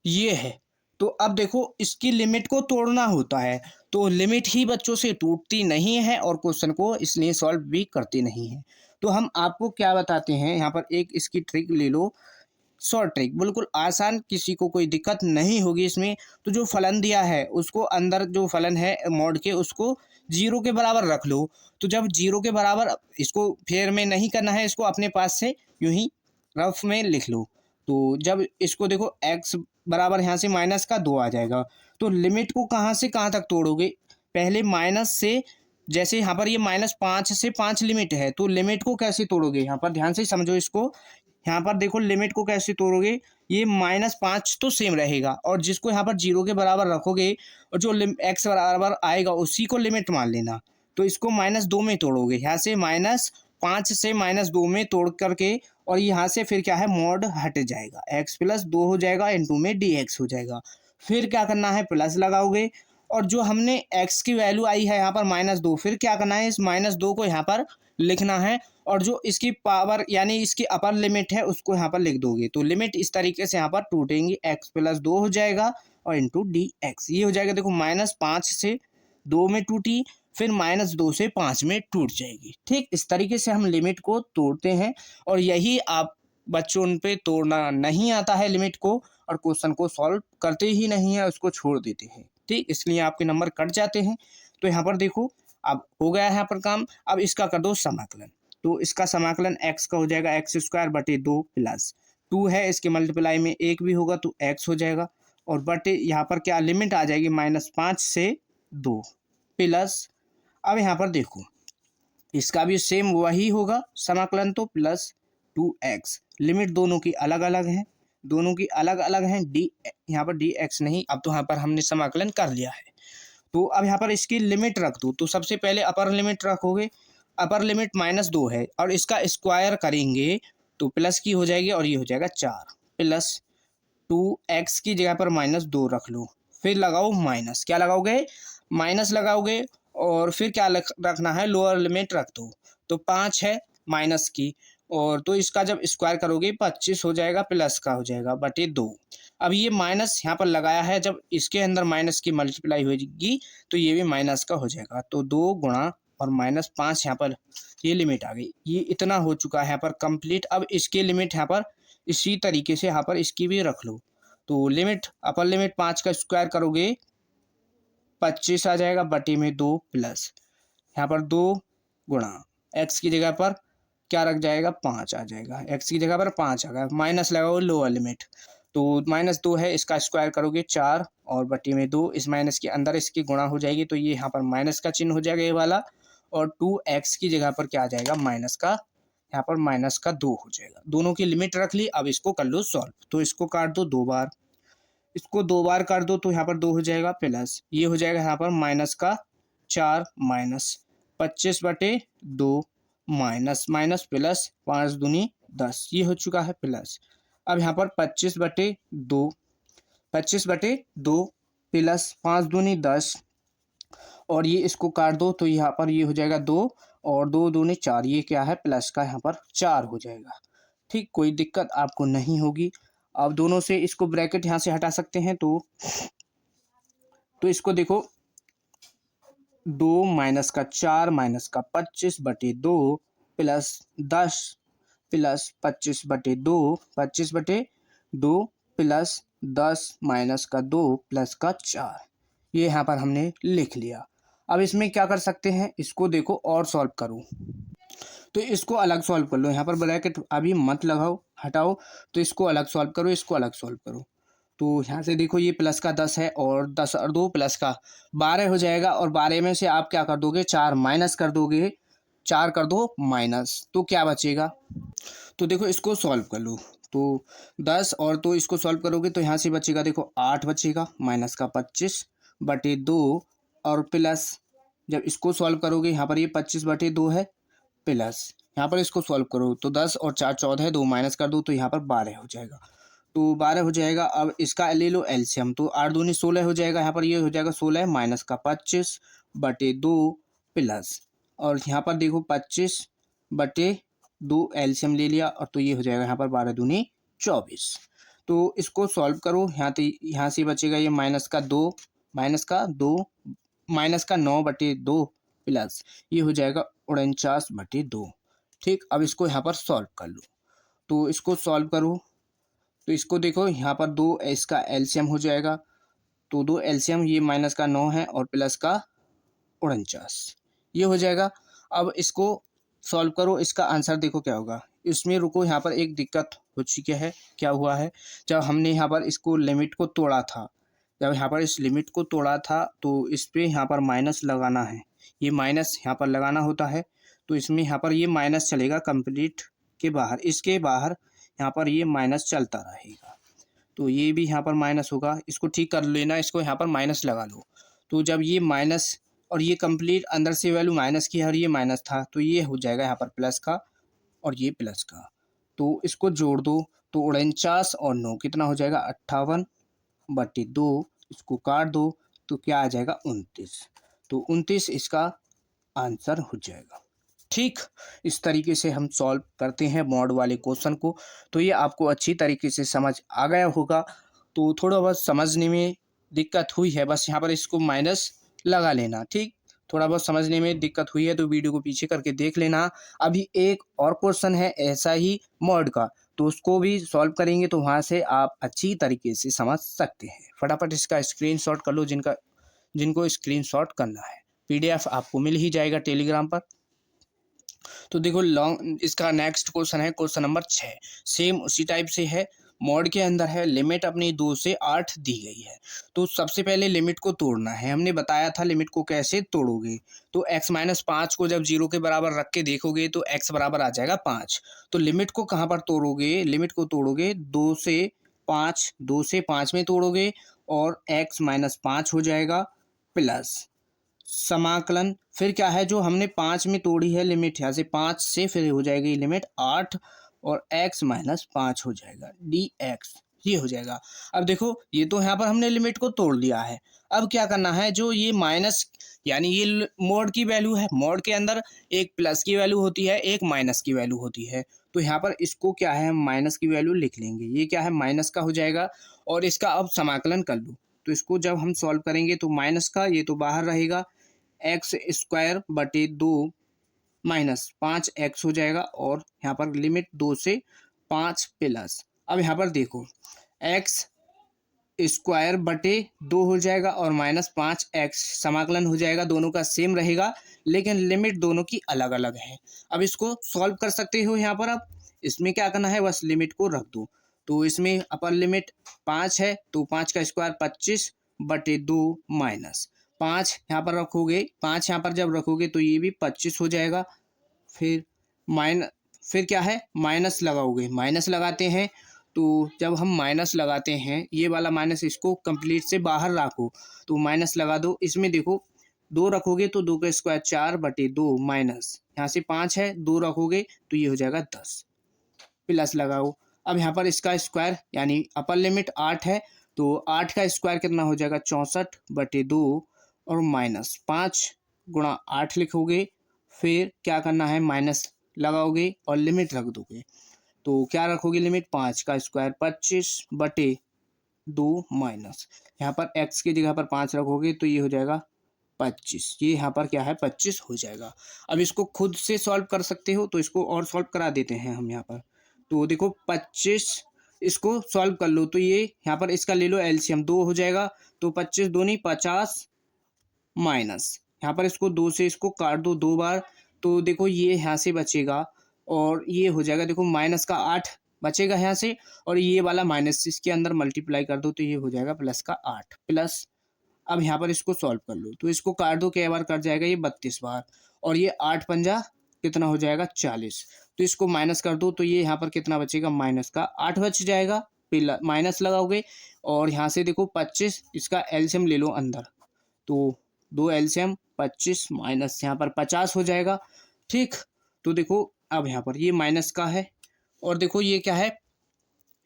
A: ये है। तो अब देखो इसकी लिमिट को तोड़ना होता है, तो लिमिट ही बच्चों से टूटती नहीं है, और क्वेश्चन को इसलिए सॉल्व भी करते नहीं है। तो हम आपको क्या बताते हैं, यहाँ पर एक इसकी ट्रिक ले लो, शॉर्ट ट्रिक, बिल्कुल आसान, किसी को कोई दिक्कत नहीं होगी इसमें। तो जो फलन दिया है उसको, अंदर जो फलन है मॉड के, उसको 0 के बराबर रख लो। तो जब 0 के बराबर, इसको फेर में नहीं करना है, इसको अपने पास से यूं ही रफ में लिख लो। तो जब इसको देखो x बराबर यहाँ से -2 आ जाएगा, तो लिमिट को कहाँ से कहाँ तक तोड़ोगे, पहले माइनस से, जैसे यहाँ पर ये -5 से 5 लिमिट है, तो लिमिट को कैसे तोड़ोगे, यहाँ पर ध्यान से समझो इसको। यहाँ पर देखो लिमिट को कैसे तोड़ोगे, ये -5 तो सेम रहेगा, और जिसको यहाँ पर 0 के बराबर रखोगे, और जो x बराबर आएगा उसी को लिमिट मान लेना। तो इसको -2 में तोड़ोगे, यहाँ से -5 से -2 में तोड़ करके, और यहाँ से फिर क्या है, मॉड हट जाएगा, x + 2 हो जाएगा, इनटू में dx हो जाएगा। फिर क्या करना है, प्लस लगाओगे, और जो हमने x की वैल्यू आई है यहाँ पर -2, फिर क्या करना है, इस -2 को यहाँ पर लिखना है, और जो इसकी पावर यानी इसकी अपर लिमिट है उसको यहाँ पर लिख दोगे। तो लिमिट इस तरीके से यहाँ पर टूटेंगी, x + 2 हो जाएगा, और इंटू dx ये हो जाएगा। देखो -5 से 2 में टूटी, फिर -2 से 5 में टूट जाएगी। ठीक, इस तरीके से हम लिमिट को तोड़ते हैं, और यही आप बच्चों पे तोड़ना नहीं आता है लिमिट को, और क्वेश्चन को सॉल्व करते ही नहीं है, उसको छोड़ देते हैं। ठीक, इसलिए आपके नंबर कट जाते हैं। तो यहाँ पर देखो अब हो गया है यहाँ पर काम। अब इसका कर दो समाकलन, तो इसका समाकलन x का हो जाएगा x² / 2 + 2 है, इसके मल्टीप्लाई में 1 भी होगा तो x हो जाएगा, और बटे यहाँ पर क्या लिमिट आ जाएगी, -5 से 2 प्लस। अब यहाँ पर देखो इसका भी सेम वही होगा समाकलन, तो प्लस 2x। लिमिट दोनों की अलग अलग है, दोनों की अलग अलग है। डी यहाँ पर dx नहीं, अब तो यहाँ पर हमने समाकलन कर लिया है। तो अब यहाँ पर इसकी लिमिट रख दो, तो सबसे पहले अपर लिमिट रखोगे, अपर लिमिट -2 है और इसका स्क्वायर करेंगे तो प्लस की हो जाएगी और ये हो जाएगा 4, प्लस 2x की जगह पर -2 रख लो, फिर लगाओ माइनस, क्या लगाओगे, माइनस लगाओगे, और फिर क्या रखना है, लोअर लिमिट रख दो, तो 5 है माइनस की, और तो इसका जब स्क्वायर करोगे 25 हो जाएगा, प्लस का हो जाएगा बटे 2। अब ये माइनस यहाँ पर लगाया है, जब इसके अंदर माइनस की मल्टीप्लाई होगी तो ये भी माइनस का हो जाएगा, तो 2 गुणा और -5 यहाँ पर ये लिमिट आ गई। ये इतना हो चुका है यहाँ पर कंप्लीट। अब इसकी लिमिट यहाँ पर इसी तरीके से यहाँ पर इसकी भी रख लो, तो लिमिट अपर लिमिट 5 का स्क्वायर करोगे 25 आ जाएगा बटे में 2, प्लस यहाँ पर 2 गुणा x की जगह पर क्या रख जाएगा, 5 आ जाएगा, x की जगह पर 5 आ गया, माइनस लगाओ लोअर लिमिट, तो -2 है, इसका स्क्वायर करोगे 4 और बटे में 2, इस माइनस के अंदर इसकी गुणा हो जाएगी, तो ये यहाँ पर माइनस का चिन्ह हो जाएगा ये वाला, और 2x की जगह पर क्या आ जाएगा, माइनस का, यहाँ पर -2 हो जाएगा। दोनों की लिमिट रख ली, अब इसको कर लो सॉल्व, तो इसको काट दो 2 बार, इसको 2 बार कर दो तो यहाँ पर 2 हो जाएगा, प्लस ये हो जाएगा यहाँ पर -4 माइनस 25 बटे 2 माइनस माइनस प्लस 5 दूनी 10, ये हो चुका है प्लस। अब यहाँ पर 25 बटे 2 प्लस 5 दूनी 10, और ये इसको काट दो तो यहाँ पर ये हो जाएगा 2 और 2 दूनी 4, ये क्या है, प्लस का यहाँ पर 4 हो जाएगा। ठीक, कोई दिक्कत आपको नहीं होगी। अब दोनों से इसको ब्रैकेट यहाँ से हटा सकते हैं, तो इसको देखो, 2 माइनस का 4 माइनस का 25 बटे 2 प्लस 10 प्लस 25 बटे 2, 25 बटे 2 प्लस 10 माइनस का 2 प्लस का 4, ये यहाँ पर हमने लिख लिया। अब इसमें क्या कर सकते हैं, इसको देखो और सॉल्व करो, तो इसको अलग सॉल्व कर लो, यहाँ पर ब्रैकेट अभी मत लगाओ, हटाओ, तो इसको अलग सॉल्व करो, इसको अलग सॉल्व करो। तो यहाँ से देखो ये प्लस का 10 है और 10 और 2 प्लस का 12 हो जाएगा, और 12 में से आप क्या कर दोगे, 4 माइनस कर दोगे, 4 कर दो माइनस, तो क्या बचेगा, तो देखो इसको सॉल्व कर लो, तो 10 और तो इसको सॉल्व करोगे तो यहाँ से बचेगा, देखो 8 बचेगा, माइनस का 25 बटे 2 और प्लस, जब इसको सॉल्व करोगे यहाँ पर ये 25 बटे 2 है, प्लस यहाँ पर इसको सॉल्व करो तो 10 और 4 14, 2 माइनस कर दो तो यहाँ पर 12 हो जाएगा, तो 12 हो जाएगा। अब इसका ले लो एलसीएम, तो 8 दूनी 16 हो जाएगा, यहाँ पर ये हो जाएगा 16 माइनस का 25 बटे 2 प्लस, और यहाँ पर देखो 25 बटे 2 एलसीएम ले लिया, और तो ये हो जाएगा यहाँ पर 12 दूनी 24। तो इसको सॉल्व करो, यहाँ से बचेगा ये माइनस का 9 बटे 2 प्लस ये हो जाएगा 49 बटे 2। ठीक, अब इसको यहाँ पर सॉल्व कर लो, तो इसको सॉल्व करो, तो इसको देखो यहाँ पर 2 इसका एलसीएम हो जाएगा, तो 2 एलसीएम, ये माइनस का 9 है और प्लस का 49, ये हो जाएगा। अब इसको सॉल्व करो, इसका आंसर देखो क्या होगा। इसमें रुको, यहाँ पर एक दिक्कत हो चुकी है, क्या हुआ है, जब हमने यहाँ पर इसको लिमिट को तोड़ा था, जब यहाँ पर इस लिमिट को तोड़ा था तो इस पर यहाँ पर माइनस लगाना है, ये माइनस यहाँ पर लगाना होता है, तो इसमें यहाँ पर ये माइनस चलेगा कंप्लीट के बाहर, इसके बाहर यहाँ पर ये माइनस चलता रहेगा, तो ये भी यहाँ पर माइनस होगा, इसको ठीक कर लेना, इसको यहाँ पर माइनस लगा लो, तो जब ये माइनस और ये कंप्लीट अंदर से वैल्यू माइनस की है और ये माइनस था, तो ये हो जाएगा यहाँ पर प्लस का और ये प्लस का, तो इसको जोड़ दो, तो 49 और 9 कितना हो जाएगा, 58 बटे 2, इसको काट दो तो क्या आ जाएगा, 29, तो 29 इसका आंसर हो जाएगा। ठीक, इस तरीके से हम सॉल्व करते हैं मॉड वाले क्वेश्चन को, तो ये आपको अच्छी तरीके से समझ आ गया होगा। तो थोड़ा बहुत समझने में दिक्कत हुई है, बस यहाँ पर इसको माइनस लगा लेना। ठीक, थोड़ा बहुत समझने में दिक्कत हुई है तो वीडियो को पीछे करके देख लेना। अभी एक और क्वेश्चन है ऐसा ही मॉड का, तो उसको भी सॉल्व करेंगे, तो वहाँ से आप अच्छी तरीके से समझ सकते हैं। फटाफट इसका स्क्रीनशॉट कर लो, जिनको स्क्रीनशॉट करना है। PDF आपको मिल ही जाएगा टेलीग्राम पर। तो देखो इसका नेक्स्ट क्वेश्चन है क्वेश्चन नंबर 6, सेम उसी टाइप से है, मॉड के अंदर है लिमिट अपनी 2 से 8 दी गई है। तो सबसे पहले लिमिट को तोड़ना है। हमने बताया था लिमिट को कैसे तोड़ोगे। तो x-5 को जब 0 के बराबर रख के देखोगे तो x बराबर आ जाएगा 5। तो लिमिट को कहाँ पर तोड़ोगे? लिमिट को तोड़ोगे 2 से 5 में तोड़ोगे और x-5 हो जाएगा प्लस समाकलन। फिर क्या है जो हमने 5 में तोड़ी है लिमिट, यहाँ से 5 से फिर हो जाएगी लिमिट 8 और x-5 हो जाएगा dx, ये हो जाएगा। अब देखो ये तो यहाँ पर हमने लिमिट को तोड़ लिया है। अब क्या करना है, जो ये माइनस यानी ये मॉड की वैल्यू है, मॉड के अंदर एक प्लस की वैल्यू होती है, एक माइनस की वैल्यू होती है। तो यहाँ पर इसको क्या है, हम माइनस की वैल्यू लिख लेंगे। ये क्या है, माइनस का हो जाएगा और इसका अब समाकलन कर लो। तो इसको जब हम सॉल्व करेंगे तो माइनस का ये तो बाहर रहेगा, x² बटे 2 माइनस 5x हो जाएगा और यहाँ पर लिमिट 2 से 5 प्लस। अब यहाँ पर देखो x² बटे 2 हो जाएगा और माइनस 5x समाकलन हो जाएगा, दोनों का सेम रहेगा लेकिन लिमिट दोनों की अलग अलग है। अब इसको सॉल्व कर सकते हो यहाँ पर। अब इसमें क्या करना है, बस लिमिट को रख दो। तो इसमें अपर लिमिट 5 है तो 5 का स्क्वायर 25 बटे 2 माइनस 5 यहाँ पर रखोगे, 5 यहाँ पर जब रखोगे तो ये भी 25 हो जाएगा। फिर फिर क्या है, माइनस लगाओगे, माइनस लगाते हैं। तो जब हम माइनस लगाते हैं, ये वाला माइनस इसको कंप्लीट से बाहर रखो तो माइनस लगा दो। इसमें देखो 2 रखोगे तो 2 का स्क्वायर 4 बटे 2 माइनस यहाँ से 5 है, 2 रखोगे तो ये हो जाएगा 10 प्लस लगाओ। अब यहाँ पर इसका स्क्वायर यानी अपर लिमिट 8 है तो 8 का स्क्वायर कितना हो जाएगा, 64 बटे 2 और माइनस 5 गुणा 8 लिखोगे। फिर क्या करना है, माइनस लगाओगे और लिमिट रख दोगे। तो क्या रखोगे, लिमिट 5 का स्क्वायर 25 बटे 2 माइनस यहाँ पर x की जगह पर 5 रखोगे तो ये हो जाएगा 25। ये यहाँ पर क्या है, 25 हो जाएगा। अब इसको खुद से सॉल्व कर सकते हो तो इसको और सॉल्व करा देते हैं हम यहाँ पर। तो देखो 25 इसको सॉल्व कर लो तो ये यहाँ पर इसका ले लो एलसीएम, 2 हो जाएगा तो 25 दूनी 50 माइनस यहाँ पर इसको 2 से इसको काट दो 2 बार तो देखो ये यहाँ से बचेगा और ये हो जाएगा, देखो माइनस का 8 बचेगा यहाँ से और ये वाला माइनस इसके अंदर मल्टीप्लाई कर दो तो ये हो जाएगा प्लस का 8 प्लस। अब यहाँ पर इसको सॉल्व कर लो तो इसको काट दो, कई बार कट जाएगा, ये 32 बार और ये 8 पंजा कितना हो जाएगा 40। तो इसको माइनस कर दो तो ये यहाँ पर कितना बचेगा, माइनस का 8 बच जाएगा। माइनस लगाओगे और यहाँ से देखो 25 इसका एलसीएम ले लो अंदर, तो 2 एलसीएम 25 माइनस यहाँ पर 50 हो जाएगा। ठीक, तो देखो अब यहाँ पर ये माइनस का है और देखो ये क्या है,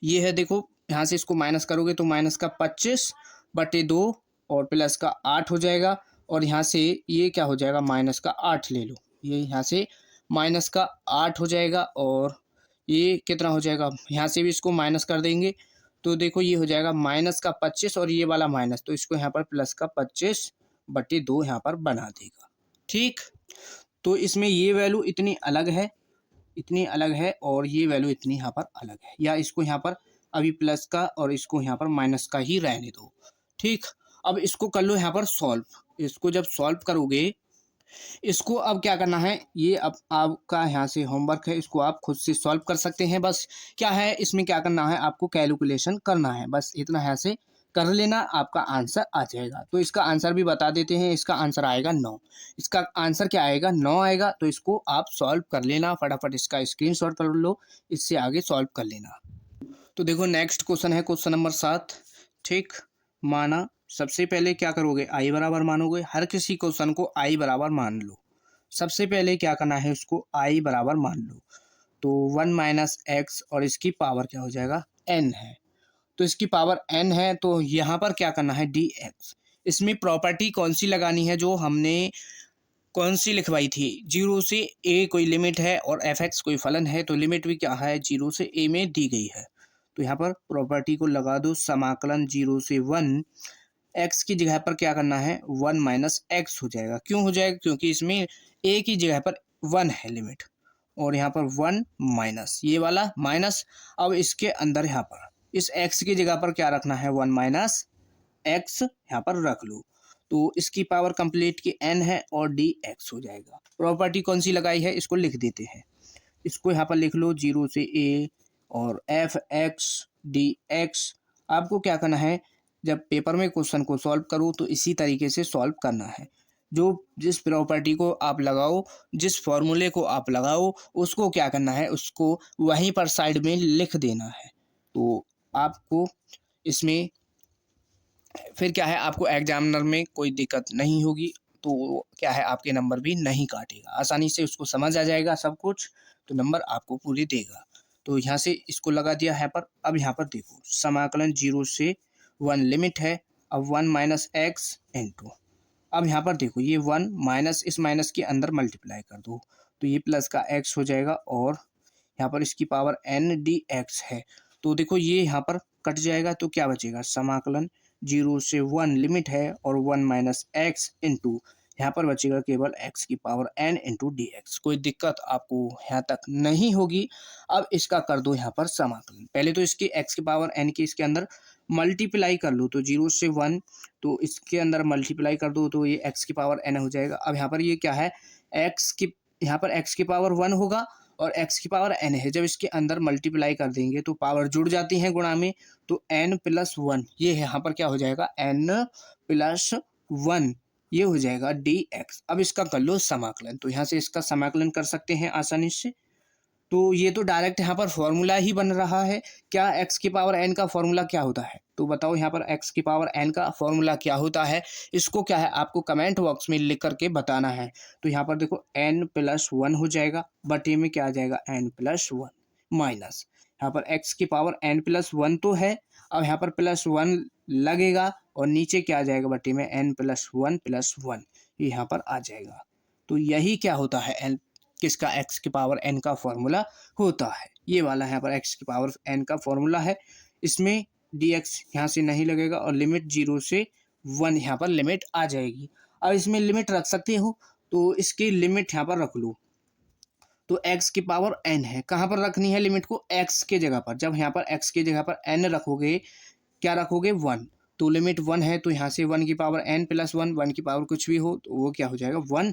A: ये है, देखो यहाँ से इसको माइनस करोगे तो माइनस का 25 बटे 2 और प्लस का 8 हो जाएगा और यहाँ से ये क्या हो जाएगा, माइनस का 8 ले लो, ये यहाँ से माइनस का 8 हो जाएगा और ये कितना हो जाएगा, यहाँ से भी इसको माइनस कर देंगे तो देखो ये हो जाएगा माइनस का 25 और ये वाला माइनस, तो इसको यहाँ पर प्लस का 25 बटे 2 यहाँ पर बना देगा। ठीक, तो इसमें ये वैल्यू इतनी अलग है, इतनी अलग है और ये वैल्यू इतनी यहाँ पर अलग है, या इसको यहाँ पर अभी प्लस का और इसको यहाँ पर माइनस का ही रहने दो। ठीक, अब इसको कर लो यहाँ पर सॉल्व। इसको जब सॉल्व करोगे, इसको अब क्या करना है, ये अब आपका यहाँ से होमवर्क है, इसको आप खुद से सॉल्व कर सकते हैं। बस क्या है इसमें क्या करना है, आपको कैलकुलेशन करना है, बस इतना यहाँ से कर लेना, आपका आंसर आ जाएगा। तो इसका आंसर भी बता देते हैं, इसका आंसर आएगा 9। इसका आंसर क्या आएगा, 9 आएगा। तो इसको आप सॉल्व कर लेना, फटाफट इसका स्क्रीनशॉट कर लो, इससे आगे सॉल्व कर लेना। तो देखो नेक्स्ट क्वेश्चन है क्वेश्चन नंबर 7। ठीक, माना सबसे पहले क्या करोगे, आई बराबर मानोगे, हर किसी क्वेश्चन को आई बराबर मान लो। सबसे पहले क्या करना है, उसको आई बराबर मान लो। तो 1 माइनस एक्स और इसकी पावर क्या हो जाएगा, n है, तो इसकी पावर n है। तो यहाँ पर क्या करना है, dx। इसमें प्रॉपर्टी कौन सी लगानी है, जो हमने कौन सी लिखवाई थी, 0 से a कोई लिमिट है और fx कोई फलन है, तो लिमिट भी क्या है, 0 से a में दी गई है। तो यहाँ पर प्रॉपर्टी को लगा दो, समाकलन 0 से 1, x की जगह पर क्या करना है, 1 माइनस एक्स हो जाएगा। क्यों हो जाएगा, क्योंकि इसमें a की जगह पर 1 है लिमिट और यहाँ पर 1 माइनस ये वाला माइनस। अब इसके अंदर यहाँ पर इस x की जगह पर क्या रखना है, 1 माइनस एक्स यहाँ पर रख लो। तो इसकी पावर कंप्लीट की n है और dx हो जाएगा। प्रॉपर्टी कौन सी लगाई है, इसको लिख देते हैं। इसको यहाँ पर लिख लो, 0 से a और f x dx। आपको क्या करना है, जब पेपर में क्वेश्चन को सॉल्व करो तो इसी तरीके से सॉल्व करना है। जो जिस प्रॉपर्टी को आप लगाओ, जिस फॉर्मूले को आप लगाओ, उसको क्या करना है, उसको वहीं पर साइड में लिख देना है। तो आपको इसमें फिर क्या है, आपको एग्जामिनर में कोई दिक्कत नहीं होगी। तो क्या है, आपके नंबर भी नहीं काटेगा, आसानी से उसको समझ आ जाएगा सब कुछ, तो नंबर आपको पूरे देगा। तो यहाँ से इसको लगा दिया है पर। अब यहाँ पर देखो समाकलन 0 से 1 लिमिट है। अब 1 माइनस एक्स इंटू, अब यहाँ पर देखो ये 1 माइनस इस माइनस के अंदर मल्टीप्लाई कर दो तो ये प्लस का x हो जाएगा, और यहाँ पर इसकी पावर n dx है। तो देखो ये यहाँ पर कट जाएगा तो क्या बचेगा, समाकलन 0 से 1 लिमिट है और 1 माइनस एक्स इंटू यहाँ पर बचेगा केवल x की power n into D x. कोई दिक्कत आपको यहाँ तक नहीं होगी। अब इसका कर दो यहाँ पर समाकलन। पहले तो इसकी x की पावर n की इसके अंदर मल्टीप्लाई कर लो, तो 0 से 1 तो इसके अंदर मल्टीप्लाई कर दो तो ये x की पावर n हो जाएगा। अब यहाँ पर ये क्या है, x की यहाँ पर x की पावर 1 होगा और x की पावर n है। जब इसके अंदर मल्टीप्लाई कर देंगे तो पावर जुड़ जाती हैं गुणा में, तो n प्लस 1 ये यहाँ पर क्या हो जाएगा, n प्लस 1 ये हो जाएगा dx। अब इसका कर लो समाकलन, तो यहाँ से इसका समाकलन कर सकते हैं आसानी से। तो ये तो डायरेक्ट यहाँ पर फॉर्मूला ही बन रहा है। क्या x की पावर n का फॉर्मूला क्या होता है, तो बताओ यहाँ पर x की पावर n का फॉर्मूला क्या होता है। इसको क्या है, आपको कमेंट बॉक्स में लिख करके बताना है। तो यहाँ पर देखो n प्लस 1 हो जाएगा, बटे में क्या आ जाएगा n प्लस 1 माइनस यहाँ पर x की पावर n प्लस 1 तो है। अब यहाँ पर प्लस 1 लगेगा और नीचे क्या आ जाएगा, बटे में n प्लस 1 ये यहाँ पर आ जाएगा। तो यही क्या होता है, n किसका, x की पावर n का फॉर्मूला होता है। ये वाला यहाँ पर x की पावर n का फॉर्मूला है। इसमें dx यहाँ से नहीं लगेगा और लिमिट 0 से 1 यहाँ पर लिमिट आ जाएगी। अब इसमें लिमिट रख सकते हो, तो इसकी लिमिट यहाँ पर रख लो। तो x की पावर n है, कहाँ पर रखनी है लिमिट को, x के जगह पर। जब यहाँ पर x की जगह पर n रखोगे, क्या रखोगे 1, तो लिमिट 1 है तो यहाँ से 1 की पावर n प्लस 1, 1 की पावर कुछ भी हो तो वो क्या हो जाएगा 1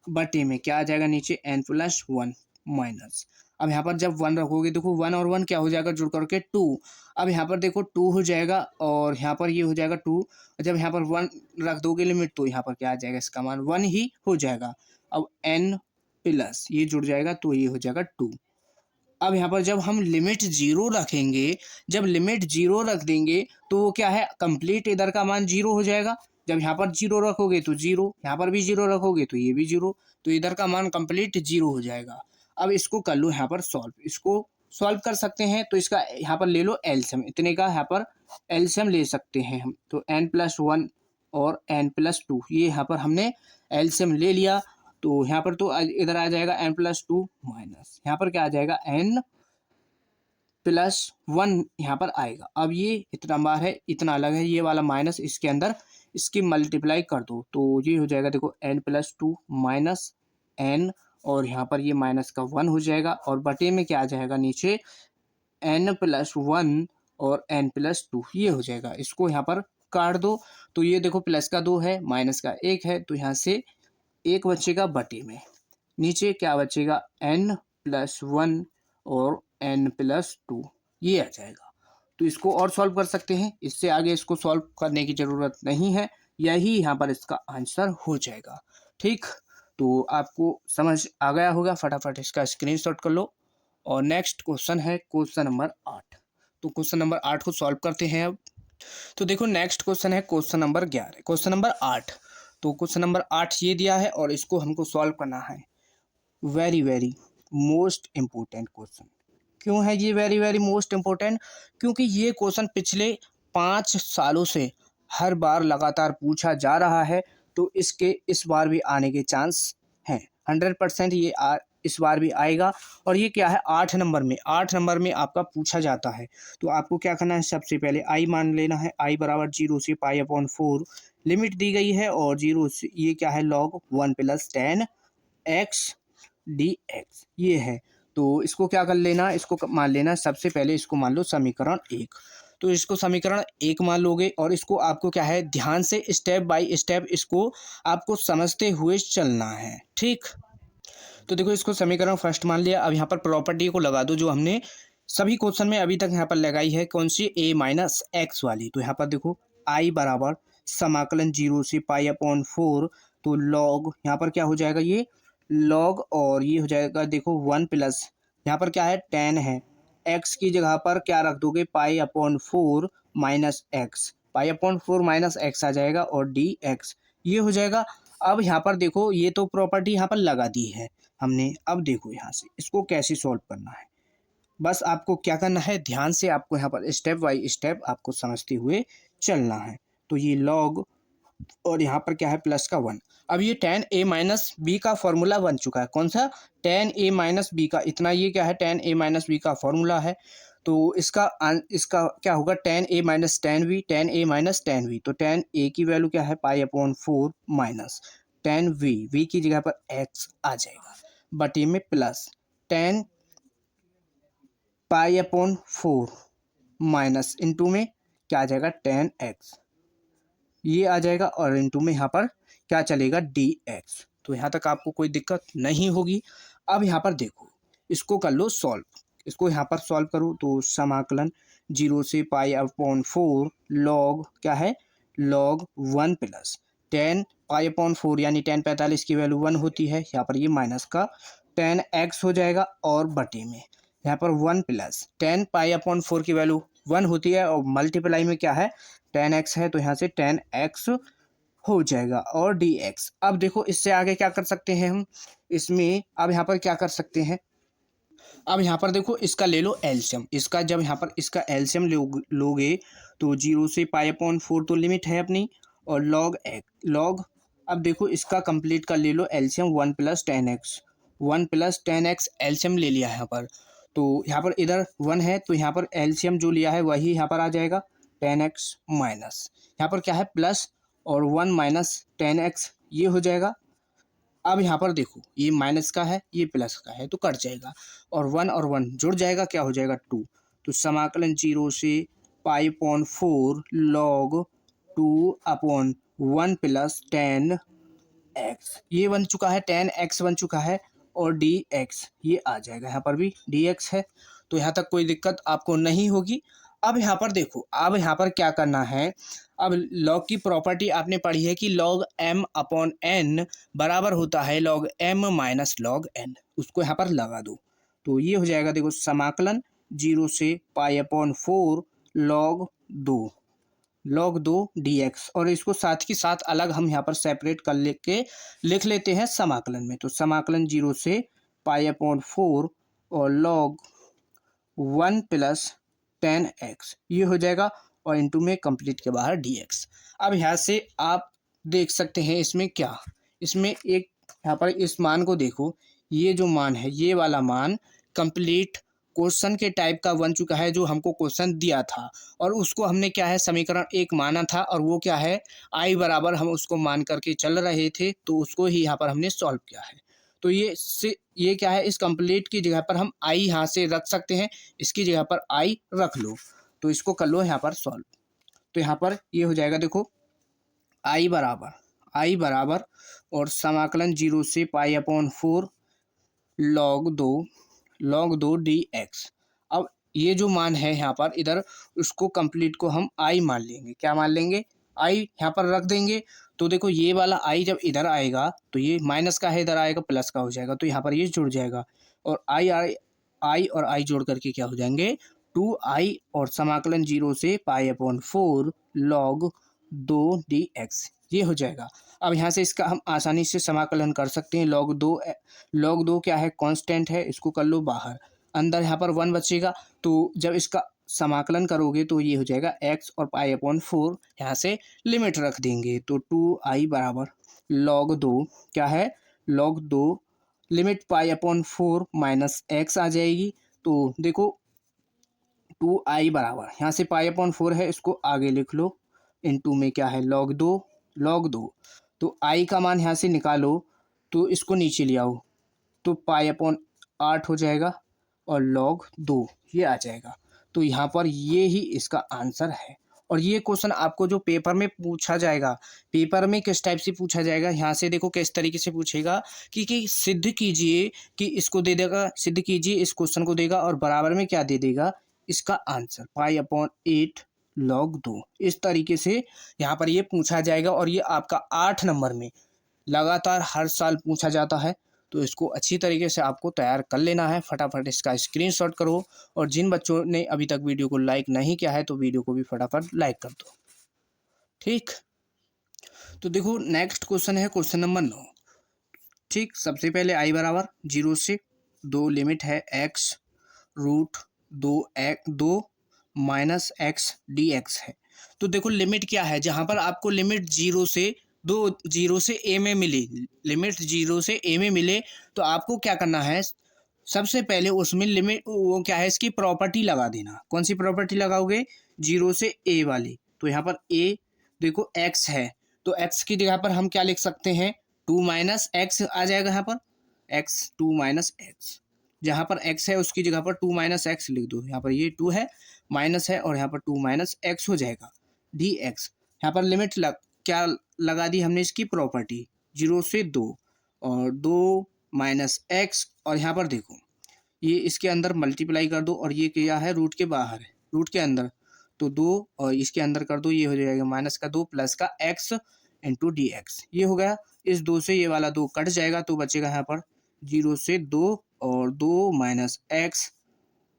A: बटे में क्या आ जाएगा नीचे n प्लस 1 माइनस। अब यहाँ पर जब 1 रखोगे, देखो 1 और 1 क्या हो जाएगा जुड़ करके 2। अब यहाँ पर देखो 2 हो जाएगा और यहाँ पर ये हो जाएगा 2। जब यहाँ पर 1 रख दोगे लिमिट तो यहाँ पर क्या आ जाएगा, इसका मान 1 ही हो जाएगा। अब n प्लस ये जुड़ जाएगा तो ये हो जाएगा 2। अब यहाँ पर जब हम लिमिट 0 रखेंगे, जब लिमिट 0 रख देंगे तो वो क्या है, कंप्लीट इधर का मान 0 हो जाएगा। जब यहाँ पर 0 रखोगे तो 0, यहाँ पर भी 0 रखोगे तो ये भी 0, तो इधर का मान कंप्लीट 0 हो जाएगा। अब इसको कर लो यहाँ पर सॉल्व। इसको सॉल्व कर सकते हैं तो इसका यहाँ पर ले लो एलसीएम, इतने का यहाँ पर एलसीएम ले सकते हैं हम। तो n प्लस 1 और n प्लस 2 ये यहाँ पर हमने एलसीएम ले लिया। तो यहाँ पर तो इधर आ जाएगा n प्लस 2 माइनस यहाँ पर क्या आ जाएगा n प्लस 1 यहाँ पर आएगा। अब ये इतना बार है, इतना अलग है, ये वाला माइनस इसके अंदर इसकी मल्टीप्लाई कर दो तो ये हो जाएगा, देखो n प्लस 2 माइनस n और यहाँ पर ये माइनस का 1 हो जाएगा और बटे में क्या आ जाएगा नीचे n प्लस 1 और n प्लस 2 ये हो जाएगा। इसको यहाँ पर काट दो तो ये देखो प्लस का 2 है माइनस का 1 है, तो यहाँ से 1 बचेगा बटे में, नीचे क्या बचेगा n प्लस 1 और n प्लस 2 ये आ जाएगा। तो इसको और सॉल्व कर सकते हैं, इससे आगे इसको सॉल्व करने की ज़रूरत नहीं है, यही यहाँ पर इसका आंसर हो जाएगा। ठीक, तो आपको समझ आ गया होगा, फटाफट इसका स्क्रीनशॉट कर लो। और नेक्स्ट क्वेश्चन है क्वेश्चन नंबर 8। तो क्वेश्चन नंबर 8 को सॉल्व करते हैं अब। तो देखो नेक्स्ट क्वेश्चन है क्वेश्चन नंबर 11, क्वेश्चन नंबर 8। तो क्वेश्चन नंबर 8 ये दिया है और इसको हमको सॉल्व करना है। Very very most important question. क्यों है ये वेरी वेरी मोस्ट इम्पोर्टेंट, क्योंकि ये क्वेश्चन पिछले 5 सालों से हर बार लगातार पूछा जा रहा है। तो इसके इस बार भी आने के चांस हैं, 100% ये इस बार भी आएगा। और ये क्या है 8 नंबर में, 8 नंबर में आपका पूछा जाता है। तो आपको क्या करना है, सबसे पहले आई मान लेना है, आई बराबर 0 से π/4 लिमिट दी गई है और 0 से ये क्या है log 1 प्लस 10x dx ये है। तो इसको क्या कर लेना, इसको मान लेना, सबसे पहले इसको मान लो समीकरण 1। तो इसको समीकरण 1 मान लोगे और इसको आपको क्या है ध्यान से स्टेप बाय स्टेप इसको आपको समझते हुए चलना है। ठीक, तो देखो इसको समीकरण फर्स्ट मान लिया। अब यहाँ पर प्रॉपर्टी को लगा दो जो हमने सभी क्वेश्चन में अभी तक यहाँ पर लगाई है कौन सी, a माइनस एक्स वाली। तो यहाँ पर देखो i बराबर समाकलन 0 से पाई अपॉन 4, तो लॉग यहाँ पर क्या हो जाएगा, ये लॉग और ये हो जाएगा देखो 1 प्लस यहाँ पर क्या है 10 है, x की जगह पर क्या रख दोगे pi upon 4 minus x, pi upon 4 minus x आ जाएगा और डी एक्स ये हो जाएगा। अब यहाँ पर देखो ये तो प्रॉपर्टी यहाँ पर लगा दी है हमने। अब देखो यहाँ से इसको कैसे सॉल्व करना है, बस आपको क्या करना है, ध्यान से आपको यहाँ पर स्टेप बाय स्टेप आपको समझते हुए चलना है। तो ये लॉग और यहाँ पर क्या है प्लस का 1। अब ये tan a माइनस बी का फॉर्मूला बन चुका है, कौन सा, tan a माइनस बी का, इतना ये क्या है tan a माइनस बी का फॉर्मूला है। तो इसका क्या होगा tan a minus tan v, tan a minus tan v। तो tan a की वैल्यू क्या है पाई अपॉन 4 माइनस tan v की जगह पर x आ जाएगा बटे में प्लस tan पाई अपॉन 4 माइनस इंटू में क्या आ जाएगा tan x ये आ जाएगा और इंटू में यहाँ पर क्या चलेगा dx। तो यहाँ तक आपको कोई दिक्कत नहीं होगी। अब यहाँ पर देखो इसको कर लो सॉल्व, इसको यहाँ पर सॉल्व करो तो समाकलन 0 से पाई अपॉन 4 लॉग क्या है लॉग 1 प्लस 10 पाई अपॉन 4 यानी 10 45 की वैल्यू 1 होती है, यहाँ पर ये माइनस का 10x हो जाएगा और बटे में यहाँ पर 1 प्लस 10 पाई अपॉन 4 की वैल्यू 1 होती है और मल्टीप्लाई में क्या है 10x है, तो यहाँ से 10x हो जाएगा और dx। अब देखो इससे आगे क्या कर सकते हैं हम इसमें, अब यहाँ पर क्या कर सकते हैं, अब यहाँ पर देखो इसका ले लो एलसीएम, इसका जब यहाँ पर इसका एलसीएम लोगे तो 0 से पाई अपॉन 4 तो लिमिट है अपनी और लॉग अब देखो इसका कंप्लीट का ले लो LCM 1 plus 10x, 1 plus 10x LCM ले लिया है यहाँ पर। तो यहाँ पर इधर 1 है तो यहाँ पर एलसीएम जो लिया है वही यहाँ पर आ जाएगा 10x माइनस यहाँ पर क्या है प्लस और 1 माइनस 10x ये हो जाएगा। अब यहाँ पर देखो ये माइनस का है ये प्लस का है तो कट जाएगा और 1 जुड़ जाएगा क्या हो जाएगा 2। तो समाकलन 0 से पाई upon 4 log 2 upon 1 plus 10x ये बन चुका है 10x बन चुका है और dx ये आ जाएगा, यहाँ पर भी dx है। तो यहाँ तक कोई दिक्कत आपको नहीं होगी। अब यहाँ पर देखो अब यहाँ पर क्या करना है, अब लॉग की प्रॉपर्टी आपने पढ़ी है कि लॉग m अपॉन n बराबर होता है log m minus log n, उसको यहाँ पर लगा दो तो ये हो जाएगा देखो समाकलन 0 से पाई अपॉन 4 लॉग 2 dx और इसको साथ के साथ अलग हम यहाँ पर सेपरेट कर लेके लिख लेते हैं समाकलन में। तो समाकलन 0 से पाई अपॉन 4 और लॉग 1 प्लस 10x ये हो जाएगा और इंटू में कंप्लीट के बाहर dx। अब यहाँ से आप देख सकते हैं इसमें क्या, इसमें एक यहाँ पर इस मान को देखो, ये जो मान है ये वाला मान कंप्लीट क्वेश्चन के टाइप का बन चुका है जो हमको क्वेश्चन दिया था और उसको हमने क्या है समीकरण 1 माना था और वो क्या है i बराबर हम उसको मान करके चल रहे थे तो उसको ही यहाँ पर हमने सॉल्व किया है। तो ये क्या है इस कंप्लीट की जगह पर हम i यहाँ से रख सकते हैं, इसकी जगह पर i रख लो तो इसको कर लो यहाँ पर सॉल्व। तो यहाँ पर ये हो जाएगा देखो i बराबर और समाकलन 0 से पाई अपॉन 4 लॉग 2 dx। अब ये जो मान है यहाँ पर इधर उसको कंप्लीट को हम i मान लेंगे, क्या मान लेंगे i यहाँ पर रख देंगे। तो देखो ये वाला i जब इधर आएगा तो ये माइनस का है इधर आएगा प्लस का हो जाएगा तो यहाँ पर ये जुड़ जाएगा और i और i जोड़ करके क्या हो जाएंगे 2i और समाकलन 0 से पाई अपॉन 4 लॉग 2 dx ये हो जाएगा। अब यहाँ से इसका हम आसानी से समाकलन कर सकते हैं, लॉग 2 क्या है कांस्टेंट है, इसको कर लो बाहर, अंदर यहाँ पर 1 बचेगा तो जब इसका समाकलन करोगे तो ये हो जाएगा x और पाई अपॉन 4 यहाँ से लिमिट रख देंगे तो 2i बराबर लॉग 2 क्या है लॉग 2 लिमिट पाई अपॉन 4 माइनस x आ जाएगी। तो देखो 2i बराबर यहाँ से पाई अपॉन 4 है इसको आगे लिख लो इनटू में क्या है लॉग 2 तो i का मान यहाँ से निकालो तो इसको नीचे ले आओ तो पाई अपॉन 8 हो जाएगा और लॉग 2 ये आ जाएगा। तो यहाँ पर ये ही इसका आंसर है और ये क्वेश्चन आपको जो पेपर में पूछा जाएगा, पेपर में किस टाइप से पूछा जाएगा, यहाँ से देखो किस तरीके से पूछेगा कि सिद्ध कीजिए कि इसको दे देगा, सिद्ध कीजिए इस क्वेश्चन को देगा और बराबर में क्या दे देगा, इसका आंसर पाई/8 log 2। इस तरीके से यहाँ पर ये पूछा जाएगा और ये आपका 8 नंबर में लगातार हर साल पूछा जाता है। तो इसको अच्छी तरीके से आपको तैयार कर लेना है। फटाफट इसका स्क्रीनशॉट करो और जिन बच्चों ने अभी तक वीडियो को लाइक नहीं किया है तो वीडियो को भी फटाफट लाइक कर दो। ठीक, तो देखो नेक्स्ट क्वेश्चन है क्वेश्चन नंबर 9। ठीक, सबसे पहले i बराबर 0 से 2 लिमिट है x root 2 minus X D X है। तो देखो लिमिट क्या है, जहाँ पर आपको लिमिट 0 से a में मिले, लिमिट 0 से a में मिले तो आपको क्या करना है, सबसे पहले उसमें लिमिट वो क्या है, इसकी प्रॉपर्टी लगा देना। कौन सी प्रॉपर्टी लगाओगे, 0 से a वाली। तो यहाँ पर a देखो x है तो x की जगह पर हम क्या लिख सकते हैं, 2 माइनस एक्स आ जाएगा। यहाँ पर x 2 माइनस एक्स, जहाँ पर x है उसकी जगह पर 2 माइनस एक्स लिख दो। यहाँ पर ये 2 है, माइनस है और यहाँ पर 2 माइनस एक्स हो जाएगा डी एक्स। यहाँ पर लिमिट क्या लगा दी हमने, इसकी प्रॉपर्टी 0 से 2 और 2 माइनस एक्स, और यहाँ पर देखो ये इसके अंदर मल्टीप्लाई कर दो और ये क्या है, रूट के बाहर है, रूट के अंदर तो 2 और इसके अंदर कर दो, ये हो जाएगा माइनस का 2 प्लस का x इंटू डी एक्स। ये हो गया, इस 2 से ये वाला 2 कट जाएगा तो बचेगा यहाँ पर 0 से 2 और 2 माइनस एक्स,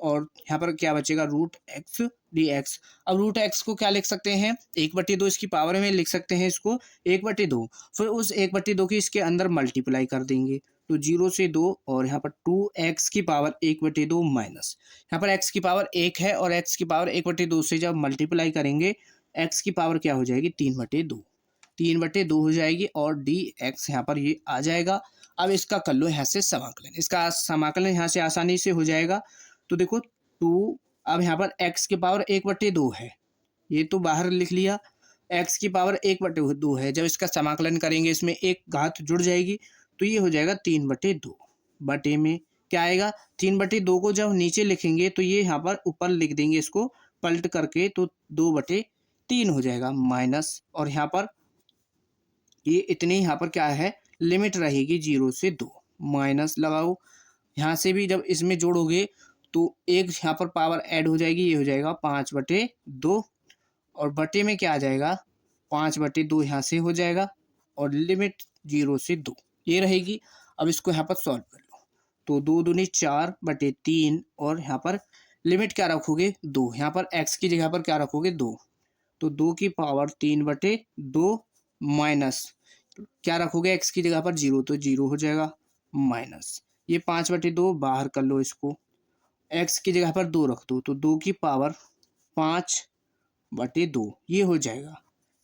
A: और यहाँ पर क्या बचेगा, रूट एक्स डी एक्स। अब रूट एक्स को क्या लिख सकते हैं, 1/2 इसकी पावर में लिख सकते हैं इसको 1/2, फिर उस 1/2 की इसके अंदर मल्टीप्लाई कर देंगे तो 0 से 2 और यहाँ पर 2x की पावर 1/2 माइनस, यहाँ पर x की पावर 1 है और x की पावर 1/2 से जब मल्टीप्लाई करेंगे x की पावर क्या हो जाएगी, 3/2 हो जाएगी और डी एक्स यहाँ पर ये आ जाएगा। अब इसका कर लो यहाँ से समाकलन, इसका समाकलन यहाँ से आसानी से हो जाएगा। तो देखो 2, अब यहाँ पर x की पावर 1/2 है, ये तो बाहर लिख लिया, x की पावर 1/2 है, जब इसका समाकलन करेंगे इसमें एक घात जुड़ जाएगी तो ये हो जाएगा 3/2। बटे में क्या आएगा, 3/2 को जब नीचे लिखेंगे तो ये यहाँ पर ऊपर लिख देंगे इसको पलट करके तो 2/3 हो जाएगा माइनस, और यहाँ पर ये इतनी यहाँ पर क्या है, लिमिट रहेगी 0 से 2 माइनस लगाओ। यहाँ से भी जब इसमें जोड़ोगे तो एक यहाँ पर पावर ऐड हो जाएगी, ये हो जाएगा 5/2 और बटे में क्या आ जाएगा, 5/2 यहाँ से हो जाएगा और लिमिट 0 से 2 ये रहेगी। अब इसको यहाँ पर सॉल्व कर लो तो 2 दूनी 4/3 और यहाँ पर लिमिट क्या रखोगे, 2, यहाँ पर x की जगह पर क्या रखोगे, 2, तो 2 की पावर 3/2 माइनस क्या रखोगे x की जगह पर 0 तो 0 हो जाएगा माइनस ये 5/2 बाहर कर लो, इसको x की जगह पर 2 रख दो तो 2 की पावर 5/2 ये हो जाएगा।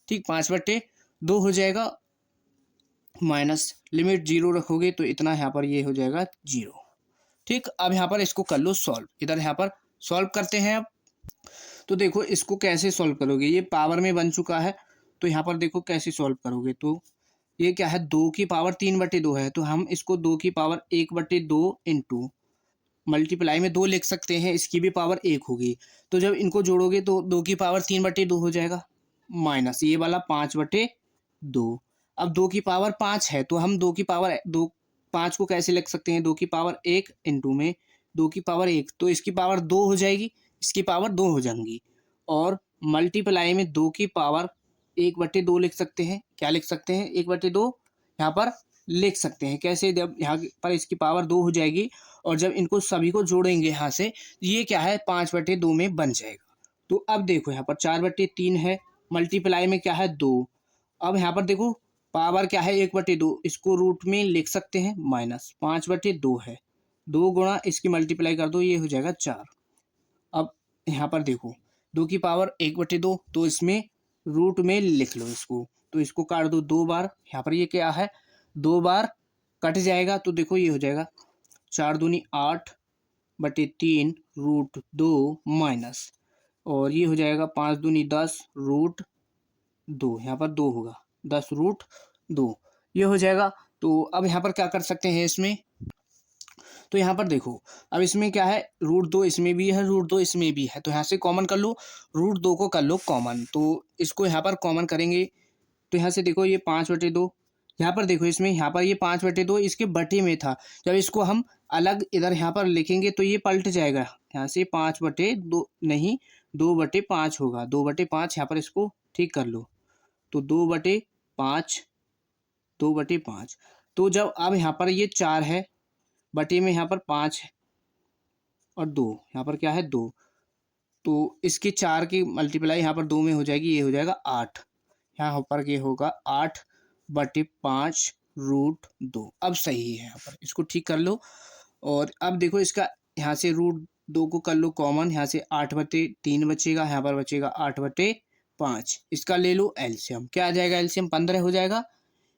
A: ठीक, 5/2 हो जाएगा माइनस लिमिट 0 रखोगे तो इतना यहाँ पर ये हो जाएगा 0। ठीक, अब यहाँ पर इसको कर लो सॉल्व, इधर यहाँ पर सॉल्व करते हैं। अब तो देखो इसको कैसे सॉल्व करोगे, ये पावर में बन चुका है तो यहाँ पर देखो कैसे सॉल्व करोगे, तो ये क्या है, 2 की पावर 3/2 है तो हम इसको 2 की पावर 1/2 इंटू मल्टीप्लाई में 2 लिख सकते हैं, इसकी भी पावर 1 होगी तो जब इनको जोड़ोगे तो 2 की पावर 3/2 हो जाएगा माइनस ये वाला 5/2। अब 2 की पावर 5 है तो हम 2 की पावर 5 को कैसे लिख सकते हैं, 2 की पावर 1 इंटू में 2 की पावर 1 तो इसकी पावर 2 हो जाएगी, इसकी पावर 2 हो जाएंगी और मल्टीप्लाई में 2 की पावर 1/2 लिख सकते हैं। क्या लिख सकते हैं, 1/2 यहाँ पर लिख सकते हैं। कैसे, जब यहाँ पर इसकी पावर 2 हो जाएगी और जब इनको सभी को जोड़ेंगे यहाँ से ये क्या है, 5/2 में बन जाएगा। तो अब देखो यहाँ पर 4/3 है, मल्टीप्लाई में क्या है 2, अब यहाँ पर देखो पावर क्या है 1/2, इसको रूट में लिख सकते हैं माइनस 5/2 है, 2 गुणा इसकी मल्टीप्लाई कर दो ये हो जाएगा 4। अब यहाँ पर देखो 2 की पावर 1/2 तो इसमें रूट में लिख लो इसको, तो इसको काट दो 2 बार, यहाँ पर ये क्या है 2 बार कट जाएगा तो देखो ये हो जाएगा 4 दूनी 8/3 रूट 2 माइनस और ये हो जाएगा 5 दूनी 10 रूट 2, यहाँ पर 2 होगा 10 रूट 2 ये हो जाएगा। तो अब यहाँ पर क्या कर सकते हैं इसमें, तो यहाँ पर देखो, अब इसमें क्या है, √2 इसमें भी है, √2 इसमें भी है, तो यहाँ से कॉमन कर लो, √2 को कर लो कॉमन। तो इसको यहाँ पर कॉमन करेंगे तो यहाँ से देखो ये 5/2, यहाँ पर देखो इसमें, यहाँ पर ये 5/2 इसके बटे में था। जब इसको हम अलग इधर यहाँ पर लिखेंगे तो ये पलट जाएगा, यहाँ से 5/2 नहीं, 2/5 होगा, 2/5 यहाँ पर इसको ठीक कर लो, तो 2/5, 2/5। तो जब अब यहाँ पर ये 4 है, बटे में यहाँ पर 5 है और 2, यहाँ पर क्या है 2, तो इसके 4 की मल्टीप्लाई यहाँ पर 2 में हो जाएगी, ये हो जाएगा 8, यहाँ पर ये होगा 8/5 √2। अब सही है, यहाँ पर इसको ठीक कर लो। और अब देखो इसका यहाँ से √2 को कर लो कॉमन, यहाँ से 8/3 बचेगा, यहाँ पर बचेगा 8/5। इसका ले लो एलसीएम, क्या आ जाएगा एलसीएम, 15 हो जाएगा।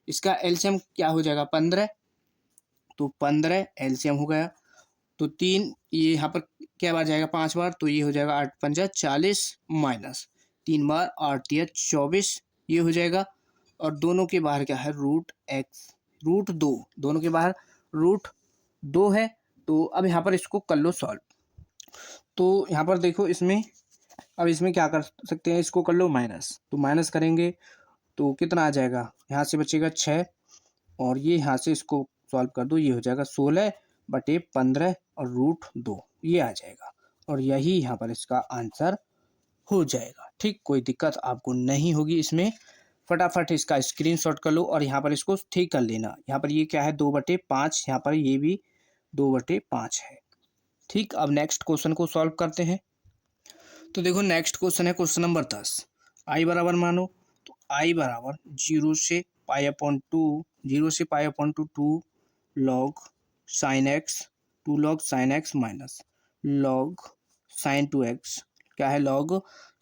A: इसका एलसीएम क्या हो जाएगा 15, तो 15 एलसीएम हो गया। तो 3 ये यहाँ पर क्या बार जाएगा, 5 बार, तो ये हो जाएगा 8×5 40 माइनस 3 बार 8×3 24, ये हो जाएगा। और दोनों के बाहर क्या है, √x, √2, दोनों के बाहर √2 है। तो अब यहाँ पर इसको कर लो सॉल्व। तो यहाँ पर देखो इसमें, अब इसमें क्या कर सकते हैं, इसको कर लो माइनस, तो माइनस करेंगे तो कितना आ जाएगा, यहाँ से बचेगा 6 और ये यहाँ से इसको सॉल्व कर दो, ये हो जाएगा 16/15 और √2, ये आ जाएगा। और यही यहाँ पर इसका आंसर हो जाएगा। ठीक, कोई दिक्कत आपको नहीं होगी इसमें। फटाफट इसका स्क्रीनशॉट कर लो और यहाँ पर इसको ठीक कर लेना। यहाँ पर ये क्या है 2/5, यहाँ पर ये भी 2/5 है। ठीक, अब नेक्स्ट क्वेश्चन को सॉल्व करते हैं। तो देखो नेक्स्ट क्वेश्चन है क्वेश्चन नंबर 10। आई बराबर मानो, तो आई बराबर 0 से π/2, 0 से π/2 2 log sin x, 2 log sin x minus log sin 2x, क्या है log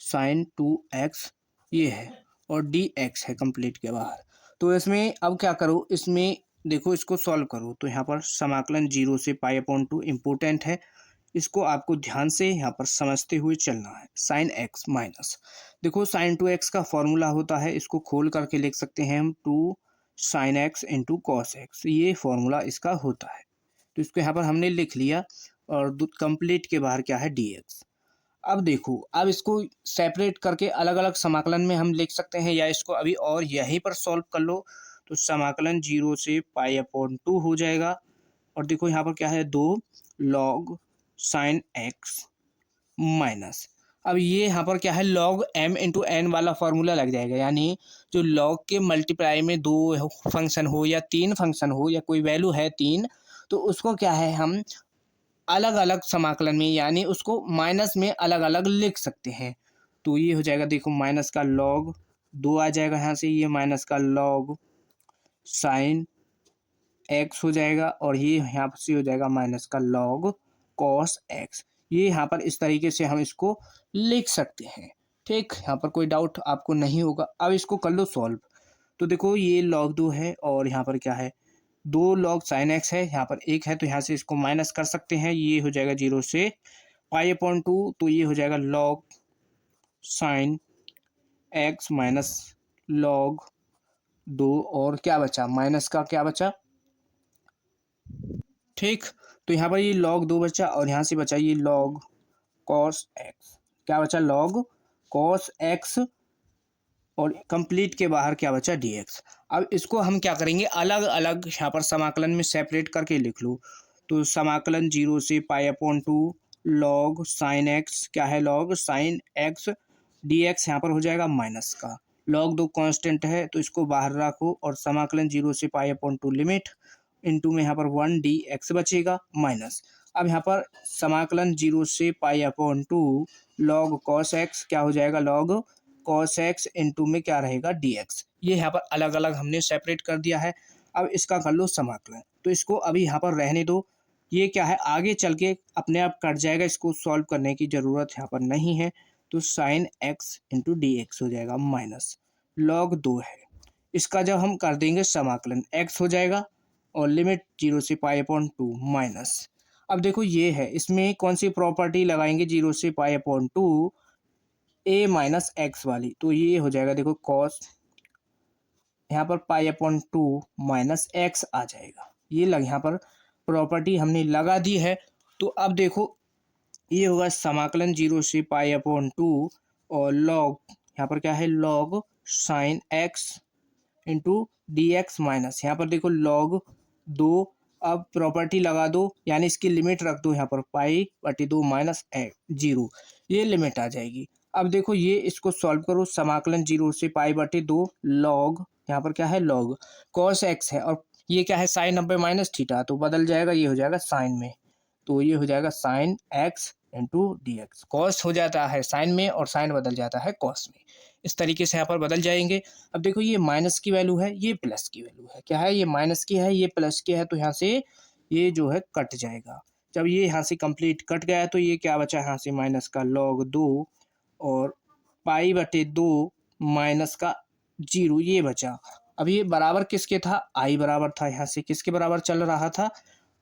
A: sin 2x, ये है, और dx है कंप्लीट के बाहर। तो इसमें अब क्या करो, इसमें देखो इसको सॉल्व करो, तो यहाँ पर समाकलन 0 से π/2 इम्पोर्टेंट है, इसको आपको ध्यान से यहाँ पर समझते हुए चलना है। साइन एक्स माइनस, देखो साइन 2x का फॉर्मूला होता है, इसको खोल करके लिख सकते हैं हम 2 sin x into cos X, ये फॉर्मूला इसका होता है। तो इसको यहाँ पर हमने लिख लिया और कंप्लीट के बाहर क्या है dx। अब देखो, अब इसको सेपरेट करके अलग अलग समाकलन में हम लिख सकते हैं, या इसको अभी और यहीं पर सॉल्व कर लो, तो समाकलन 0 से π/2 हो जाएगा। और देखो यहाँ पर क्या है 2 log sin x माइनस, अब ये यहाँ पर क्या है log m इंटू n वाला फॉर्मूला लग जाएगा, यानी जो log के मल्टीप्लाई में 2 फंक्शन हो या 3 फंक्शन हो या कोई वैल्यू है 3, तो उसको क्या है हम अलग अलग समाकलन में, यानी उसको माइनस में अलग अलग लिख सकते हैं। तो ये हो जाएगा, देखो माइनस का log 2 आ जाएगा, यहाँ से ये माइनस का log साइन x हो जाएगा, और ये यहाँ से हो जाएगा माइनस का log cos x। ये यहाँ पर इस तरीके से हम इसको लिख सकते हैं। ठीक, यहाँ पर कोई डाउट आपको नहीं होगा। अब इसको कर लो सॉल्व, तो देखो ये log 2 है और यहाँ पर क्या है 2 log sin x है, यहाँ पर 1 है, तो यहाँ से इसको माइनस कर सकते हैं, ये हो जाएगा 0 से π/2, तो ये हो जाएगा log sin x minus log 2, और क्या बचा, माइनस का क्या बचा। ठीक, तो यहाँ पर ये log 2 बचा और यहाँ से बचा ये log cos x, क्या बचा log cos x, और कंप्लीट के बाहर क्या बचा dx। अब इसको हम क्या करेंगे, अलग अलग यहाँ पर समाकलन में सेपरेट करके लिख लो। तो समाकलन 0 से π/2 log sin x, क्या है log sin x dx, यहाँ पर हो जाएगा माइनस का, log 2 कांस्टेंट है तो इसको बाहर रखो, और समाकलन 0 से π/2 लिमिट इंटू में यहाँ पर 1 dx बचेगा माइनस। अब यहाँ पर समाकलन 0 से π/2 log cos x, क्या हो जाएगा log cos x इंटू में क्या रहेगा dx। ये यहाँ पर अलग अलग हमने सेपरेट कर दिया है। अब इसका कर लो समाकलन, तो इसको अभी यहाँ पर रहने दो, ये क्या है आगे चल के अपने आप कट जाएगा, इसको सॉल्व करने की ज़रूरत यहाँ पर नहीं है। तो साइन x इंटू dx हो जाएगा माइनस log 2 है, इसका जब हम कर देंगे समाकलन x हो जाएगा और लिमिट 0 से π/2 माइनस। अब देखो ये है, इसमें कौन सी प्रॉपर्टी लगाएंगे 0 से π/2 a माइनस एक्स वाली, तो ये हो जाएगा देखो cos, यहाँ पर π/2 माइनस एक्स आ जाएगा, ये लग यहाँ पर प्रॉपर्टी हमने लगा दी है। तो अब देखो ये होगा समाकलन 0 से पाई अपॉन 2 और लॉग, यहाँ पर क्या है log sine x into D x minus, यहाँ पर देखो लॉग 2। अब प्रॉपर्टी लगा दो यानी इसकी लिमिट रख दो यहाँ पर पाई बटी 2 माइनस 0, ये लिमिट आ जाएगी। अब देखो ये इसको सॉल्व करो, समाकलन 0 से पाई बटे 2 लॉग, यहाँ पर क्या है लॉग कॉस एक्स है और ये क्या है साइन 90 माइनस थीटा, तो बदल जाएगा, ये हो जाएगा साइन में, तो ये हो जाएगा sine x into D x. Cos हो जाता है साइन में और साइन बदल जाता है कॉस में, इस तरीके से यहाँ पर बदल जाएंगे। अब देखो ये माइनस की वैल्यू है, ये प्लस की वैल्यू है, क्या है ये माइनस की है, ये प्लस की है, तो यहाँ से ये जो है कट जाएगा। जब ये यहाँ से कंप्लीट कट गया तो ये क्या बचा यहाँ से माइनस का लॉग 2 और पाई बटे 2 माइनस का 0 ये बचा। अब ये बराबर किसके था, आई बराबर था, यहाँ से किसके बराबर चल रहा था,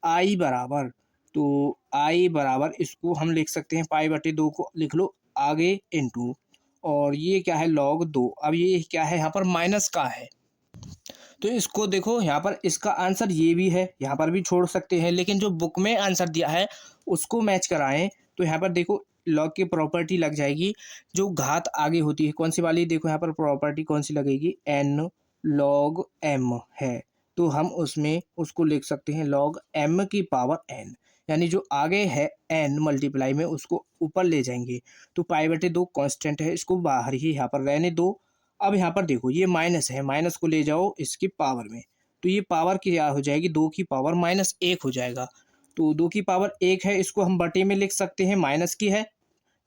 A: आई बराबर। तो आई बराबर इसको हम लिख सकते हैं पाई बटे 2 को लिख लो आगे इनटू, और ये क्या है log 2। अब ये क्या है यहाँ पर माइनस का है, तो इसको देखो यहाँ पर इसका आंसर ये भी है, यहाँ पर भी छोड़ सकते हैं, लेकिन जो बुक में आंसर दिया है उसको मैच कराएं। तो यहाँ पर देखो लॉग की प्रॉपर्टी लग जाएगी, जो घात आगे होती है कौन सी वाली, देखो यहाँ पर प्रॉपर्टी कौन सी लगेगी, n log m है, तो हम उसमें उसको लिख सकते हैं log m की पावर n, यानी जो आगे है n मल्टीप्लाई में उसको ऊपर ले जाएंगे, तो पाई बटे 2 कॉन्स्टेंट है, इसको बाहर ही यहाँ पर रहने दो। अब यहाँ पर देखो ये माइनस है, माइनस को ले जाओ इसकी पावर में, तो ये पावर क्या हो जाएगी, 2 की पावर माइनस 1 हो जाएगा, तो 2 की पावर 1 है, इसको हम बटे में लिख सकते हैं, माइनस की है,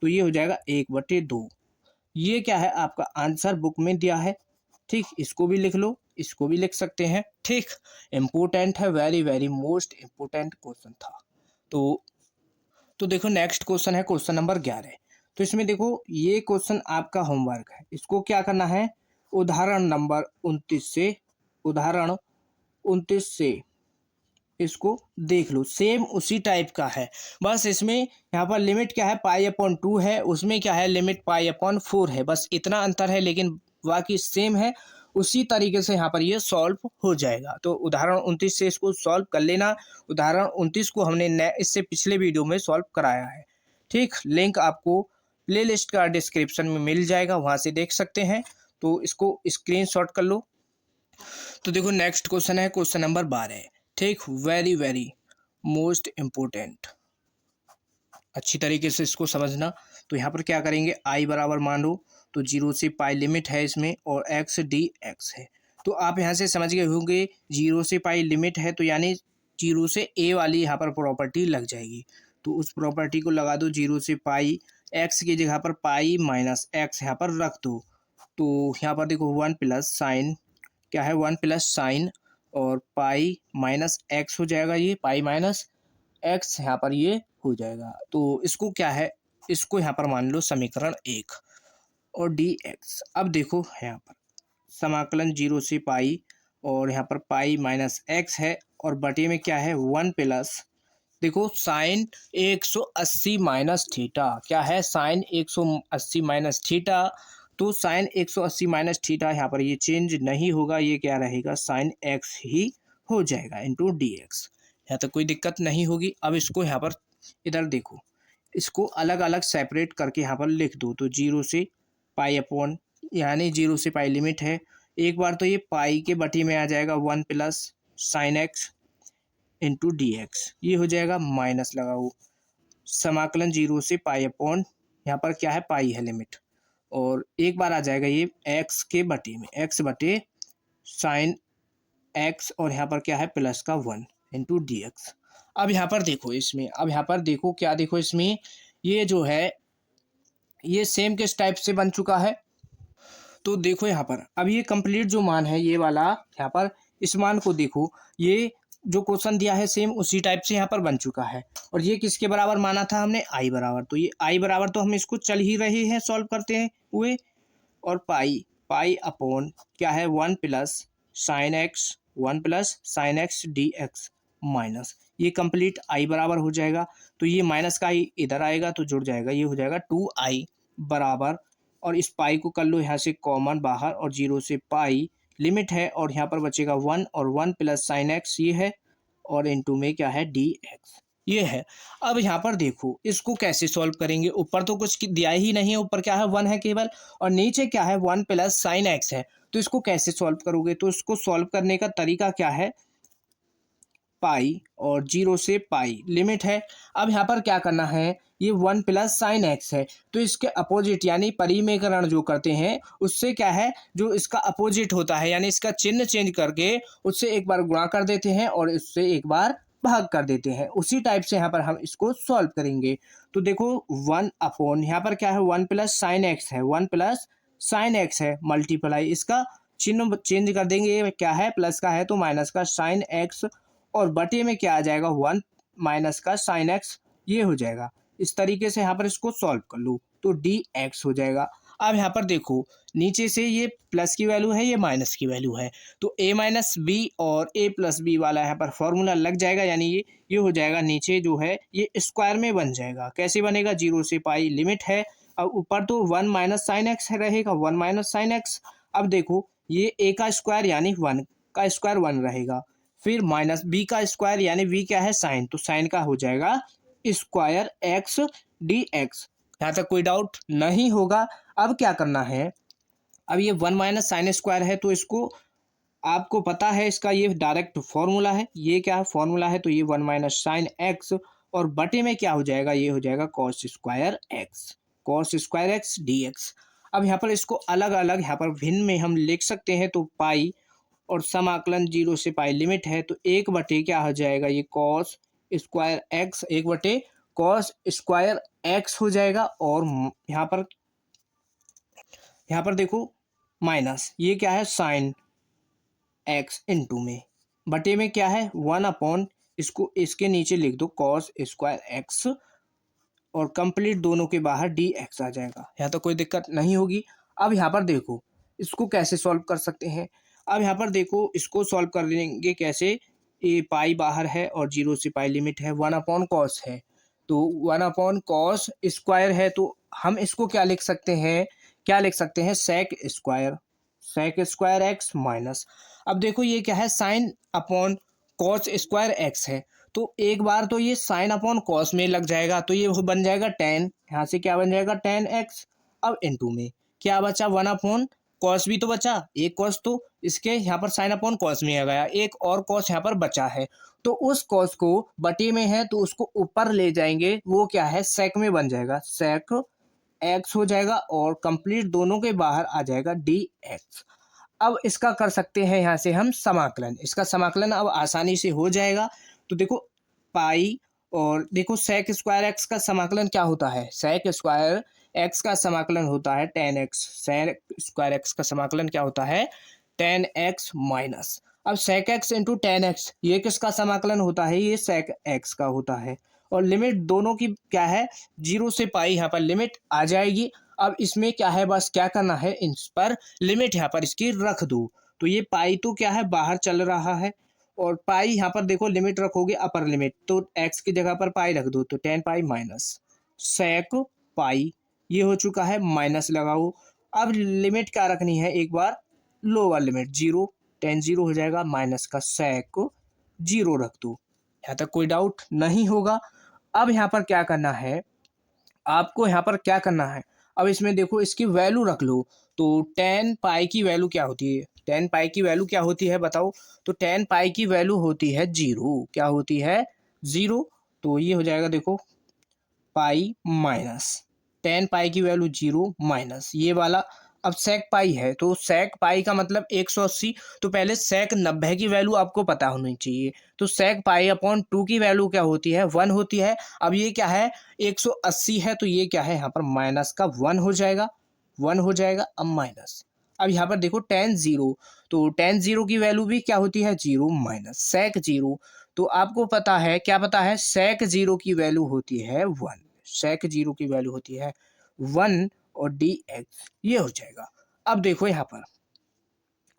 A: तो ये हो जाएगा 1/2। ये क्या है आपका आंसर बुक में दिया है, ठीक, इसको भी लिख लो, इसको भी लिख सकते हैं, ठीक। इम्पोर्टेंट है, very very most important question था। तो देखो नेक्स्ट क्वेश्चन है क्वेश्चन नंबर 11। तो इसमें देखो ये क्वेश्चन आपका होमवर्क है, इसको क्या करना है, उदाहरण नंबर 29 से इसको देख लो, सेम उसी टाइप का है, बस इसमें यहाँ पर लिमिट क्या है पाई अपॉन 2 है, उसमें क्या है लिमिट पाई अपॉन 4 है, बस इतना अंतर है, लेकिन बाकी सेम है। उसी तरीके से यहाँ पर ये सॉल्व हो जाएगा। तो उदाहरण 29 से इसको सॉल्व कर लेना। उदाहरण 29 को हमने इससे पिछले वीडियो में सॉल्व कराया है, ठीक। लिंक आपको प्लेलिस्ट का डिस्क्रिप्शन में मिल जाएगा, वहाँ से देख सकते हैं। तो इसको स्क्रीनशॉट कर लो। तो देखो नेक्स्ट क्वेश्चन है क्वेश्चन नंबर 12, ठीक, वेरी वेरी मोस्ट इम्पोर्टेंट, अच्छी तरीके से इसको समझना। तो यहाँ पर क्या करेंगे, आई बराबर मान लो, तो 0 से पाई लिमिट है इसमें और एक्स डी एक्स है, तो आप यहाँ से समझ गए होंगे 0 से पाई लिमिट है, तो यानी 0 से ए वाली यहाँ पर प्रॉपर्टी लग जाएगी, तो उस प्रॉपर्टी को लगा दो। 0 से पाई एक्स की जगह पर पाई माइनस एक्स यहाँ पर रख दो, तो यहाँ पर देखो 1 प्लस साइन, क्या है 1 प्लस साइन और पाई माइनस एक्स हो जाएगा, ये पाई माइनस एक्स यहाँ पर ये हो जाएगा। तो इसको क्या है, इसको यहाँ पर मान लो समीकरण 1 और डी एक्स। अब देखो यहाँ पर समाकलन 0 से पाई और यहाँ पर पाई माइनस एक्स है और बटे में क्या है 1 प्लस, देखो साइन 180 माइनस थीटा, क्या है साइन 180 माइनस थीटा, तो साइन 180 माइनस थीटा यहाँ पर ये चेंज नहीं होगा, ये क्या रहेगा साइन एक्स ही हो जाएगा इंटू डी एक्स, यहाँ तक कोई दिक्कत नहीं होगी। अब इसको यहाँ पर इधर देखो, इसको अलग अलग सेपरेट करके यहाँ पर लिख दो, तो 0 से पाई अपॉन, यानी 0 से पाई लिमिट है, एक बार तो ये पाई के बटी में आ जाएगा 1 plus sine x into D x, ये हो जाएगा माइनस लगाओ समाकलन 0 से पाई अपॉन, यहाँ पर क्या है पाई है लिमिट, और एक बार आ जाएगा ये एक्स के बटे में, एक्स बटे साइन एक्स और यहाँ पर क्या है प्लस का 1 इंटू डी एक्स। अब यहाँ पर देखो इसमें, अब यहाँ पर देखो क्या, देखो इसमें ये जो है ये सेम किस टाइप से बन चुका है, तो देखो यहाँ पर अब ये कंप्लीट जो मान है ये वाला, यहाँ पर इस मान को देखो, ये जो क्वेश्चन दिया है सेम उसी टाइप से यहाँ पर बन चुका है, और ये किसके बराबर माना था हमने आई बराबर, तो ये आई बराबर तो हम इसको चल ही रहे हैं सॉल्व करते हैं हुए, और पाई अपॉन क्या है 1 plus sine x, 1 plus sine x D x minus, ये कंप्लीट आई बराबर हो जाएगा, तो ये माइनस का आई इधर आएगा तो जुड़ जाएगा, ये हो जाएगा 2i बराबर, और इस पाई को कर लो यहाँ से कॉमन बाहर, और 0 से पाई लिमिट है और यहाँ पर बचेगा 1 और 1 प्लस साइन एक्स ये है, और इनटू में क्या है डी एक्स, ये है। अब यहाँ पर देखो इसको कैसे सॉल्व करेंगे, ऊपर तो कुछ दिया ही नहीं है, ऊपर क्या है 1 है केवल, और नीचे क्या है 1 प्लस साइन एक्स है। तो इसको कैसे सॉल्व करोगे, तो इसको सॉल्व करने का तरीका क्या है, पाई और 0 से पाई लिमिट है। अब यहाँ पर क्या करना है, ये 1 प्लस साइन एक्स है, तो इसके अपोजिट यानी परिमेयकरण जो करते हैं उससे क्या है, जो इसका अपोजिट होता है यानी इसका चिन्ह चेंज करके उससे एक बार गुणा कर देते हैं और इससे एक बार भाग कर देते हैं। उसी टाइप से यहाँ पर हम इसको सॉल्व करेंगे। तो देखो 1 अपॉन यहाँ पर क्या है 1 प्लस साइन एक्स है, 1 प्लस साइन एक्स है, मल्टीप्लाई इसका चिन्ह चेंज कर देंगे, क्या है प्लस का है तो माइनस का साइन एक्स, और बटे में क्या आ जाएगा 1 माइनस का साइन एक्स, ये हो जाएगा। इस तरीके से यहाँ पर इसको सॉल्व कर लो तो डी एक्स हो जाएगा। अब यहाँ पर देखो नीचे से ये प्लस की वैल्यू है, ये माइनस की वैल्यू है, तो a माइनस बी और a प्लस बी वाला यहाँ पर फॉर्मूला लग जाएगा, यानी ये हो जाएगा नीचे जो है ये स्क्वायर में बन जाएगा। कैसे बनेगा, 0 से पाई लिमिट है, अब ऊपर तो 1 माइनस साइन एक्स रहेगा, 1 माइनस साइन एक्स। अब देखो ये a का स्क्वायर यानी 1 का स्क्वायर 1 रहेगा, फिर माइनस बी का स्क्वायर यानी बी क्या है साइन, तो साइन का हो जाएगा स्क्वायर एक्स डी एक्स। यहाँ तक कोई डाउट नहीं होगा। अब क्या करना है, अब ये 1 माइनस साइन स्क्वायर है तो इसको आपको पता है इसका ये डायरेक्ट फॉर्मूला है, ये क्या है फॉर्मूला है, तो ये 1 माइनस साइन एक्स और बटे में क्या हो जाएगा, ये हो जाएगा cos square x D x. अब यहाँ पर इसको अलग अलग यहाँ पर भिन्न में हम लिख सकते हैं, तो पाई और समाकलन 0 से पाई लिमिट है, तो 1 बटे क्या हो जाएगा, ये कॉस स्क्वायर एक्स 1 बटे कॉस स्क्वायर एक्स हो जाएगा। और यहाँ पर देखो माइनस ये क्या है साइन एक्स इंटू में बटे में क्या है 1 अपॉन इसको इसके नीचे लिख दो कॉस स्क्वायर एक्स और कंप्लीट दोनों के बाहर डी एक्स आ जाएगा। यहाँ तो कोई दिक्कत नहीं होगी। अब यहाँ पर देखो इसको कैसे सॉल्व कर सकते हैं। अब यहाँ पर देखो इसको सॉल्व कर लेंगे कैसे, ये पाई बाहर है और 0 से पाई लिमिट है, 1 अपॉन कॉस है, तो 1 अपॉन कॉस स्क्वायर है, तो हम इसको क्या लिख सकते हैं, सेक स्क्वायर एक्स माइनस। अब देखो ये क्या है sine upon cos square x है, तो एक बार तो ये साइन अपॉन कॉस में लग जाएगा, तो ये बन जाएगा टेन, यहाँ से क्या बन जाएगा टेन एक्स। अब इनटू में क्या बचा 1 अपॉन कॉस भी तो बचा, एक कॉस तो इसके यहाँ पर साइन अपॉन कॉस में आ गया, एक और कॉस यहाँ पर बचा है, तो उस कॉस को बटे में है तो उसको ऊपर ले जाएंगे, वो क्या है सेक में बन जाएगा, सेक एक्स हो जाएगा और कंप्लीट दोनों के बाहर आ जाएगा डी एक्स। अब इसका कर सकते हैं यहाँ से हम समाकलन, इसका समाकलन अब आसानी से हो जाएगा। तो देखो पाई और देखो सेक स्क्वायर एक्स का समाकलन क्या होता है, सेक स्क्वायर एक्स का समाकलन होता है tan X, sec square X का समाकलन क्या होता है टेन एक्स माइनस। अब sec X into tan X ये किसका समाकलन होता है, ये सेक एक्स का होता है, और लिमिट दोनों की क्या है 0 से पाई यहाँ पर लिमिट आ जाएगी। अब इसमें क्या है बस क्या करना है, इन पर लिमिट यहाँ पर इसकी रख दो, तो ये पाई तो क्या है बाहर चल रहा है, और पाई यहाँ पर देखो लिमिट रखोगे अपर लिमिट, तो एक्स की जगह पर पाई रख दो, तो 10 पाई माइनस सेक पाई, ये हो चुका है माइनस लगाओ। अब लिमिट क्या रखनी है, एक बार लोअर लिमिट 0, 10 0 हो जाएगा, माइनस का सेक 0 रख दो। यहाँ तक कोई डाउट नहीं होगा। अब यहाँ पर क्या करना है, आपको यहाँ पर क्या करना है, अब इसमें देखो इसकी वैल्यू रख लो, तो 10 पाई की वैल्यू क्या होती है, 10 पाई की वैल्यू क्या होती है बताओ, तो 10 पाई की वैल्यू होती है 0, क्या होती है 0, तो ये हो जाएगा देखो पाई माइनस 10 पाई की वैल्यू 0 माइनस ये वाला। अब सेक पाई है तो सेक पाई का मतलब 180, तो पहले सेक 90 की वैल्यू आपको पता होनी चाहिए, तो सेक पाई अपॉन 2 की वैल्यू क्या होती है 1 होती है। अब ये क्या है 180 है, तो ये क्या है यहाँ पर माइनस का 1 हो जाएगा, 1 हो जाएगा। अब माइनस, अब यहाँ पर देखो 10 0, तो 10 0 की वैल्यू भी क्या होती है 0 माइनस सेक 0, तो आपको पता है क्या पता है सेक 0 की वैल्यू होती है 1, सेक 0 की वैल्यू होती है 1 और डी एक्स, ये हो जाएगा। अब देखो यहाँ पर,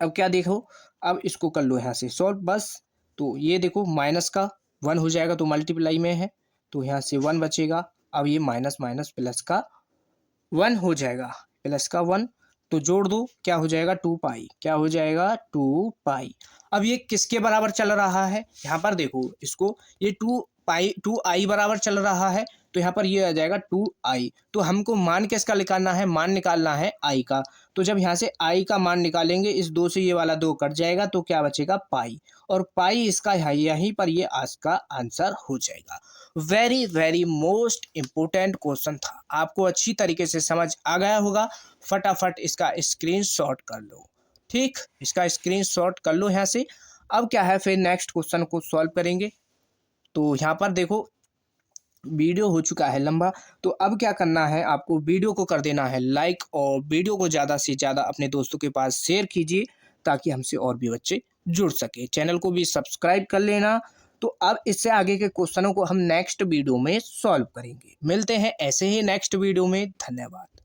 A: अब क्या देखो, अब इसको कर लो यहाँ से सॉल्व बस, तो ये देखो माइनस का 1 हो जाएगा, तो मल्टीप्लाई में है तो यहाँ से 1 बचेगा। अब ये माइनस माइनस प्लस का 1 हो जाएगा, प्लस का 1, तो जोड़ दो, क्या हो जाएगा 2 पाई, क्या हो जाएगा 2 पाई। अब ये किसके बराबर चल रहा है, यहाँ पर देखो इसको, ये 2 पाई 2 आई बराबर चल रहा है, तो यहाँ पर ये आ जाएगा 2 आई। तो हमको मान किसका निकालना है, मान निकालना है आई का। तो जब यहाँ से आई का मान निकालेंगे, इस 2 से ये वाला 2 कट जाएगा, तो क्या बचेगा पाई, और पाई इसका यहीं पर ये आज का आंसर हो जाएगा। Very very most important question था, आपको अच्छी तरीके से समझ आ गया होगा। फटाफट इसका स्क्रीनशॉट कर लो, ठीक, इसका स्क्रीनशॉट कर लो यहाँ से। अब क्या है, फिर नेक्स्ट क्वेश्चन को सॉल्व करेंगे। तो यहाँ पर देखो वीडियो हो चुका है लंबा, तो अब क्या करना है आपको, वीडियो को कर देना है लाइक, और वीडियो को ज़्यादा से ज़्यादा अपने दोस्तों के पास शेयर कीजिए, ताकि हमसे और भी बच्चे जुड़ सके। चैनल को भी सब्सक्राइब कर लेना। तो अब इससे आगे के क्वेश्चनों को हम नेक्स्ट वीडियो में सॉल्व करेंगे। मिलते हैं ऐसे ही नेक्स्ट वीडियो में। धन्यवाद।